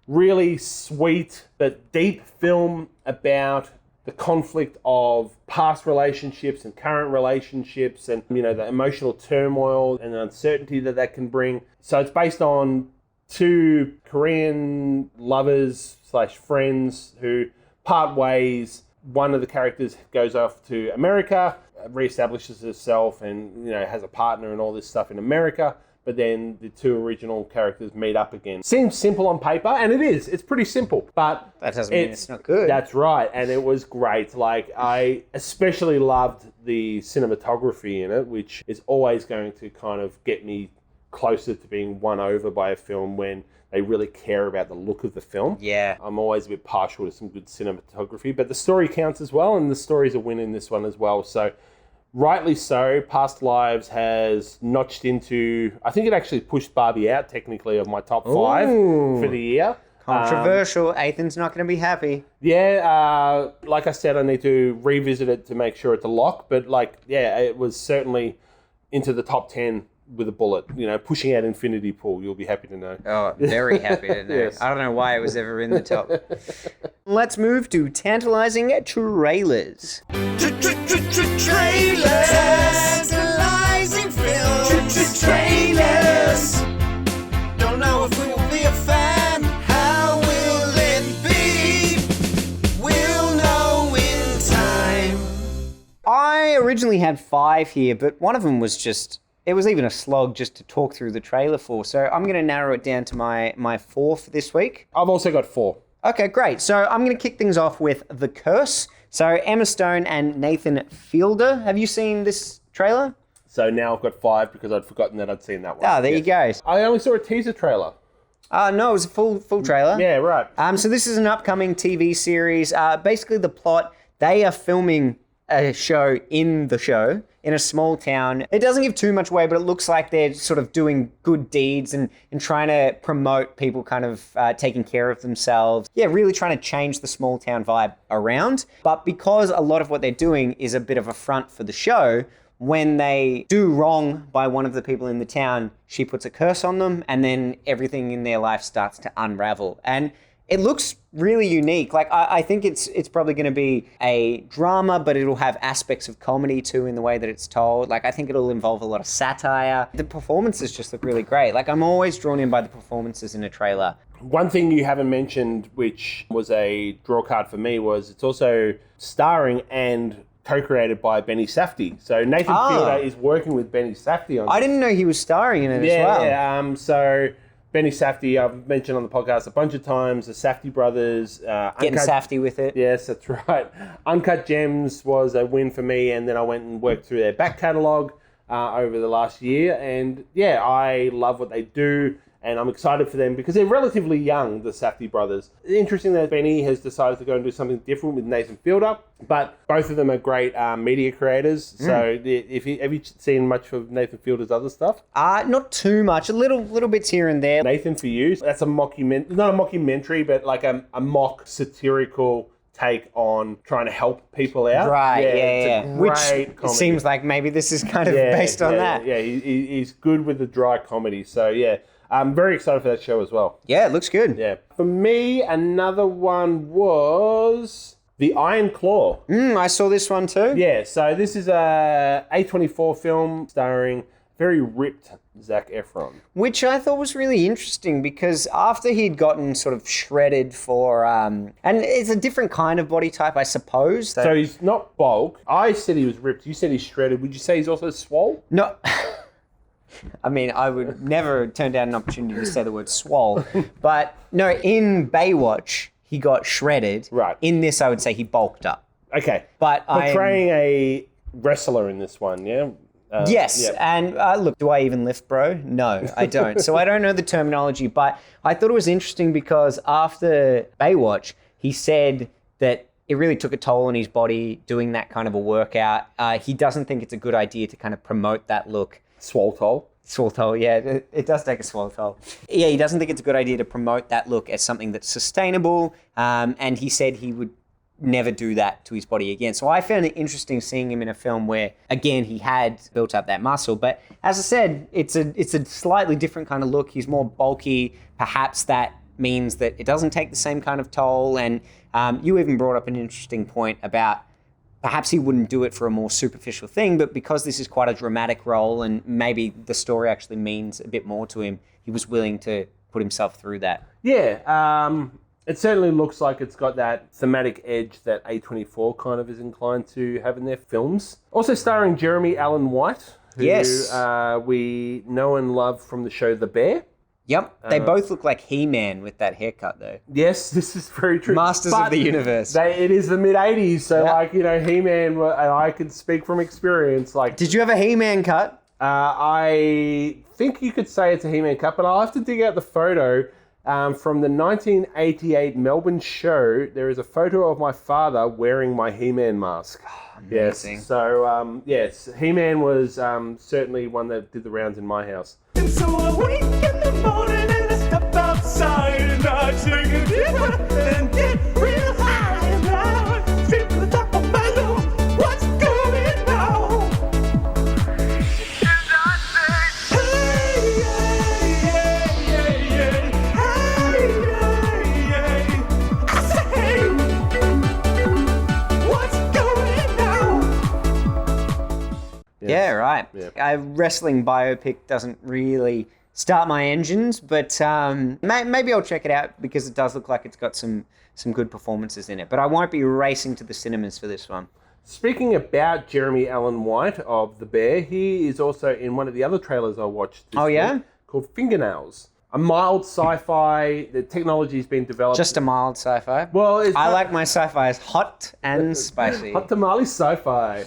really sweet but deep film about the conflict of past relationships and current relationships and, the emotional turmoil and the uncertainty that can bring. So it's based on two Korean lovers / friends who part ways. One of the characters goes off to America, reestablishes herself and, has a partner and all this stuff in America. but then the two original characters meet up again. Seems simple on paper, and it is. It's pretty simple, but that doesn't mean it's not good. That's right, and it was great. Like, I especially loved the cinematography in it, which is always going to kind of get me closer to being won over by a film when they really care about the look of the film. Yeah. I'm always a bit partial to some good cinematography, but the story counts as well, and the story's a win in this one as well. So, rightly so, Past Lives has notched into... I think it actually pushed Barbie out, technically, of my top 5 for the year. Controversial. Ethan's not going to be happy. Yeah, like I said, I need to revisit it to make sure it's a lock, but, like, yeah, it was certainly into the top 10 with a bullet, you know, pushing out Infinity Pool. You'll be happy to know. Oh, very happy to know. Yes. I don't know why it was ever in the top. Let's move to Tantalising Trailers. Trailers. Tantalizing films. Trailers. Don't know if we will be a fan. How will it be? We'll know in time. I originally had 5 here, but one of them was just... It was even a slog just to talk through the trailer for. So I'm going to narrow it down to my 4 for this week. I've also got 4. Okay, great. So I'm going to kick things off with The Curse. So Emma Stone and Nathan Fielder. Have you seen this trailer? So now I've got 5 because I'd forgotten that I'd seen that one. Ah, there you go. I only saw a teaser trailer. No, it was a full trailer. Yeah, right. So this is an upcoming TV series. Basically the plot, they are filming a show in the show in a small town. It doesn't give too much away, but it looks like they're sort of doing good deeds and trying to promote people kind of taking care of themselves. Yeah, really trying to change the small town vibe around. But because a lot of what they're doing is a bit of a front for the show, when they do wrong by one of the people in the town, she puts a curse on them, and then everything in their life starts to unravel. And it looks really unique. Like, I think it's probably going to be a drama, but it'll have aspects of comedy too in the way that it's told. Like, I think it'll involve a lot of satire. The performances just look really great. Like, I'm always drawn in by the performances in a trailer. One thing you haven't mentioned, which was a draw card for me, was it's also starring and co-created by Benny Safdie. So Nathan Fielder is working with Benny Safdie on this. I didn't know he was starring in it as well. Yeah, so Benny Safdie, I've mentioned on the podcast a bunch of times, the Safdie brothers. Getting Safdie with it. Yes, that's right. Uncut Gems was a win for me, and then I went and worked through their back catalogue over the last year. And yeah, I love what they do, and I'm excited for them because they're relatively young, the Safdie brothers. It's interesting that Benny has decided to go and do something different with Nathan Fielder, but both of them are great media creators. So have you seen much of Nathan Fielder's other stuff? Not too much. A little bits here and there. Nathan For You, that's a mockumentary, not a mockumentary, but like a mock satirical take on trying to help people out. Right, yeah. It's a great Which comedy. seems like maybe this is kind of based on that. Yeah, he's good with the dry comedy. So yeah, I'm very excited for that show as well. Yeah, it looks good. Yeah. For me, another one was The Iron Claw. I saw this one too. Yeah, so this is a A24 film starring very ripped Zac Efron. Which I thought was really interesting because after he'd gotten sort of shredded for, and it's a different kind of body type, I suppose. So he's not bulk. I said he was ripped. You said he's shredded. Would you say he's also swole? No. I mean, I would never turn down an opportunity to say the word swole. But no, in Baywatch, he got shredded. Right. In this, I would say he bulked up. Okay. But portraying a wrestler in this one, yeah? Yes, yep. and look, do I even lift, bro? No, I don't. So I don't know the terminology, but I thought it was interesting because after Baywatch, he said that it really took a toll on his body doing that kind of a workout. He doesn't think it's a good idea to kind of promote that look. Swole toll? Swole toll, yeah, it does take a swole toll. Yeah, he doesn't think it's a good idea to promote that look as something that's sustainable, and he said he would never do that to his body again. So I found it interesting seeing him in a film where, again, he had built up that muscle. But as I said, it's a slightly different kind of look. He's more bulky. Perhaps that means that it doesn't take the same kind of toll. And you even brought up an interesting point about perhaps he wouldn't do it for a more superficial thing, but because this is quite a dramatic role and maybe the story actually means a bit more to him, he was willing to put himself through that. Yeah, it certainly looks like it's got that thematic edge that A24 kind of is inclined to have in their films. Also starring Jeremy Allen White. who Yes. we know and love from the show The Bear. Yep. They both look like He-Man with that haircut, though. Yes, this is very true. Masters of the universe. It is the mid-'80s, so Yeah. He-Man, and I could speak from experience. Did you have a He-Man cut? I think you could say it's a He-Man cut, but I'll have to dig out the photo. From the 1988 Melbourne show, there is a photo of my father wearing my He-Man mask. Amazing. Yes. So, yes, He-Man was certainly one that did the rounds in my house. And so I wake in the morning and I step outside and I take a deep breath and get real high and I straight to the top of my lungs. What's going on? And I say, hey, yeah, yeah, yeah, hey, yeah, yeah. I say, hey, what's going on? Yeah, right. Yeah. A wrestling biopic doesn't really start my engines, but maybe I'll check it out because it does look like it's got some good performances in it. But I won't be racing to the cinemas for this one. Speaking about Jeremy Allen White of The Bear, he is also in one of the other trailers I watched this week called Fingernails. A mild sci-fi. The technology's been developed. Just a mild sci-fi. Well, I like my sci-fi as hot and spicy. Hot tamale sci-fi.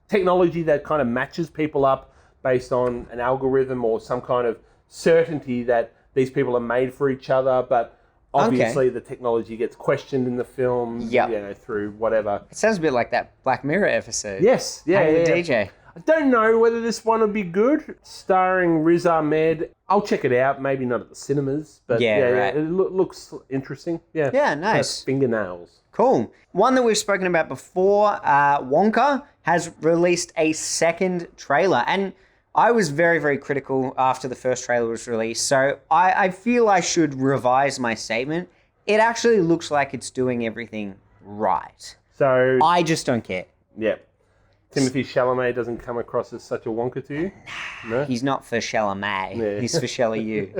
Technology that kind of matches people up based on an algorithm or some kind of certainty that these people are made for each other, but obviously the technology gets questioned in the film, through whatever. It sounds a bit like that Black Mirror episode. Yes, yeah, Hey, yeah. the DJ. I don't know whether this one would be good. Starring Riz Ahmed. I'll check it out. Maybe not at the cinemas, but right. it looks interesting. Yeah, Yeah, nice. Fingernails. Cool. One that we've spoken about before, Wonka, has released a second trailer. And I was very, very critical after the first trailer was released. So I feel I should revise my statement. It actually looks like it's doing everything right. So I just don't care. Yeah. Timothy Chalamet doesn't come across as such a Wonka to you? No? He's not for Chalamet. Yeah. He's for Shelley you.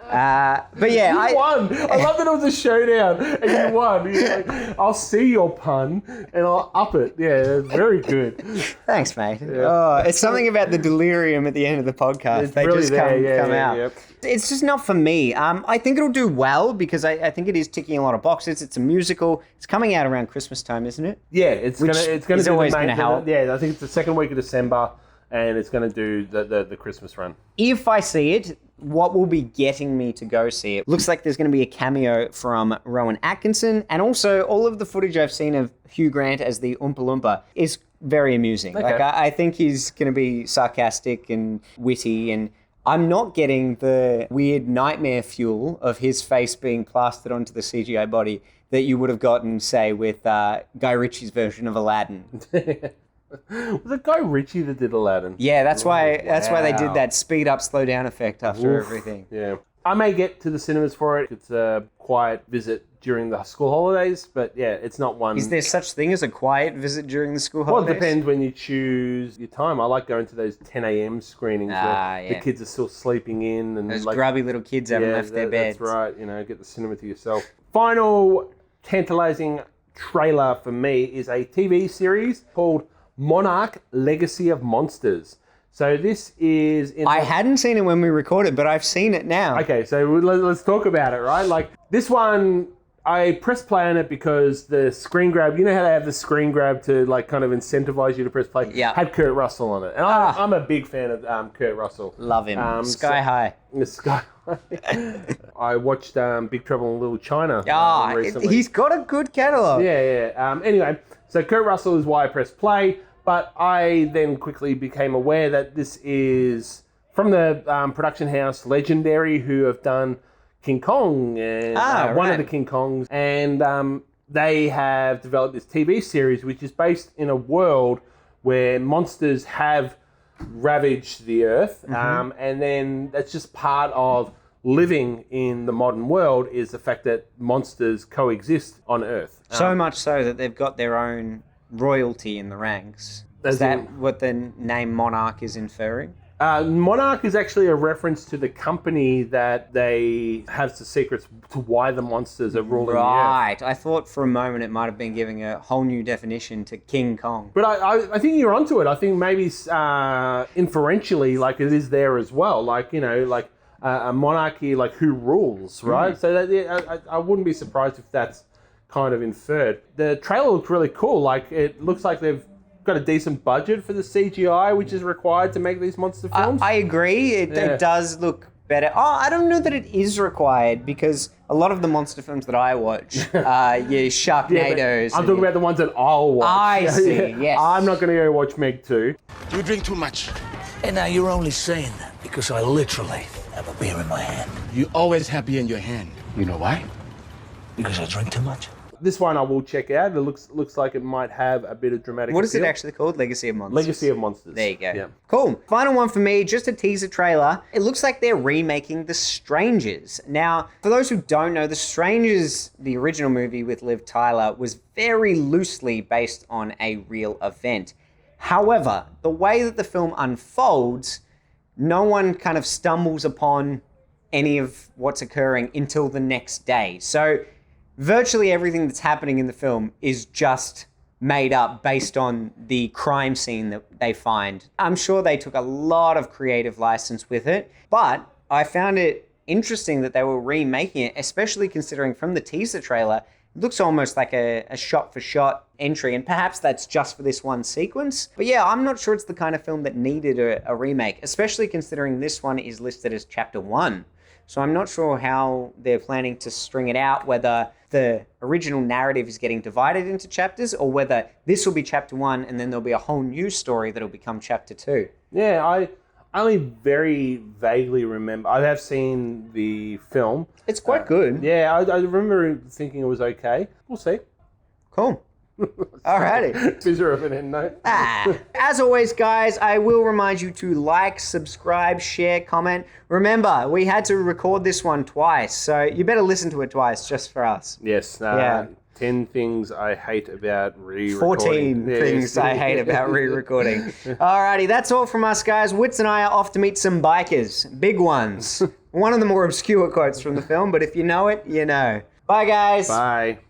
But yeah, You won. I love that it was a showdown and you won. You're like, I'll see your pun and I'll up it. Yeah, very good. Thanks, mate. Oh, it's something about the delirium at the end of the podcast. It's they really just there. come out. Yep. It's just not for me. I think it'll do well because I think it is ticking a lot of boxes. It's a musical. It's coming out around Christmas time, isn't it? Yeah, it's gonna is always going to help. Yeah, I think it's the second week of December, and it's going to do the Christmas run. If I see it, what will be getting me to go see it? Looks like there's going to be a cameo from Rowan Atkinson, and also all of the footage I've seen of Hugh Grant as the Oompa Loompa is very amusing. Okay. Like I think he's going to be sarcastic and witty, and I'm not getting the weird nightmare fuel of his face being plastered onto the CGI body that you would have gotten, say, with Guy Ritchie's version of Aladdin. Was it Guy Ritchie that did Aladdin? Yeah, that's why they did Wow. that speed up, slow down effect after Oof. everything. Yeah. I may get to the cinemas for it. It's a quiet visit during the school holidays, but yeah, it's not one. Is there such thing as a quiet visit during the school Well, holidays? it depends when you choose your time. I like going to those 10 a.m. screenings where the kids are still sleeping in. And Those grubby little kids haven't left their beds. That's right. Get the cinema to yourself. Final tantalizing trailer for me is a TV series called Monarch: Legacy of Monsters. So this is... I hadn't seen it when we recorded, but I've seen it now. Okay, so let's talk about it, right? Like, this one, I pressed play on it because the screen grab, you know how they have the screen grab to, like, kind of incentivize you to press play? Yeah. Had Kurt Russell on it. And I'm a big fan of Kurt Russell. Love him. Sky High. Sky High. I watched Big Trouble in Little China recently. He's got a good catalogue. Yeah. Anyway, so Kurt Russell is why I pressed play. But I then quickly became aware that this is from the production house Legendary, who have done King Kong and one of the King Kongs. And they have developed this TV series, which is based in a world where monsters have ravaged the earth. And then that's just part of living in the modern world, is the fact that monsters coexist on Earth. So much so that they've got their own royalty in the ranks. Is that what the name Monarch is inferring? Monarch is actually a reference to the company that they have the secrets to why the monsters are ruling the earth. Right. I thought for a moment it might have been giving a whole new definition to King Kong. But I think you're onto it. I think maybe inferentially, like it is there as well. Like, you know, like a monarchy, like who rules, right? So that I wouldn't be surprised if that's kind of inferred. The trailer looks really cool. Like it looks like they've got a decent budget for the CGI, which is required to make these monster films. I agree. It does look better. Oh, I don't know that it is required because a lot of the monster films that I watch, Sharknadoes. I'm talking about the ones that I'll watch. I see, yes. I'm not going to go watch Meg 2. You drink too much. And now you're only saying that because I literally have a beer in my hand. You always have beer in your hand. You know why? Because I drink too much. This one I will check out. It looks like it might have a bit of dramatic What is it appeal. actually called? Legacy of Monsters. Legacy of Monsters. There you go. Yeah. Cool. Final one for me, just a teaser trailer. It looks like they're remaking The Strangers. Now, for those who don't know, The Strangers, the original movie with Liv Tyler, was very loosely based on a real event. However, the way that the film unfolds, no one kind of stumbles upon any of what's occurring until the next day. So virtually everything that's happening in the film is just made up based on the crime scene that they find. I'm sure they took a lot of creative license with it, but I found it interesting that they were remaking it, especially considering from the teaser trailer, it looks almost like a shot-for-shot entry, and perhaps that's just for this one sequence. But yeah, I'm not sure it's the kind of film that needed a remake, especially considering this one is listed as Chapter 1. So I'm not sure how they're planning to string it out, whether the original narrative is getting divided into chapters or whether this will be Chapter 1 and then there'll be a whole new story that'll become Chapter 2. Yeah, I only very vaguely remember. I have seen the film. It's quite good. Yeah, I remember thinking it was okay. We'll see. Cool. Alrighty. Bizarre of an end note. As always, guys, I will remind you to like, subscribe, share, comment. Remember, we had to record this one twice, so you better listen to it twice just for us. Yes. 10 things I hate about re-recording. 14 things I hate about re-recording. Alrighty, that's all from us, guys. Wits and I are off to meet some bikers. Big ones. One of the more obscure quotes from the film, but if you know it, you know. Bye, guys. Bye.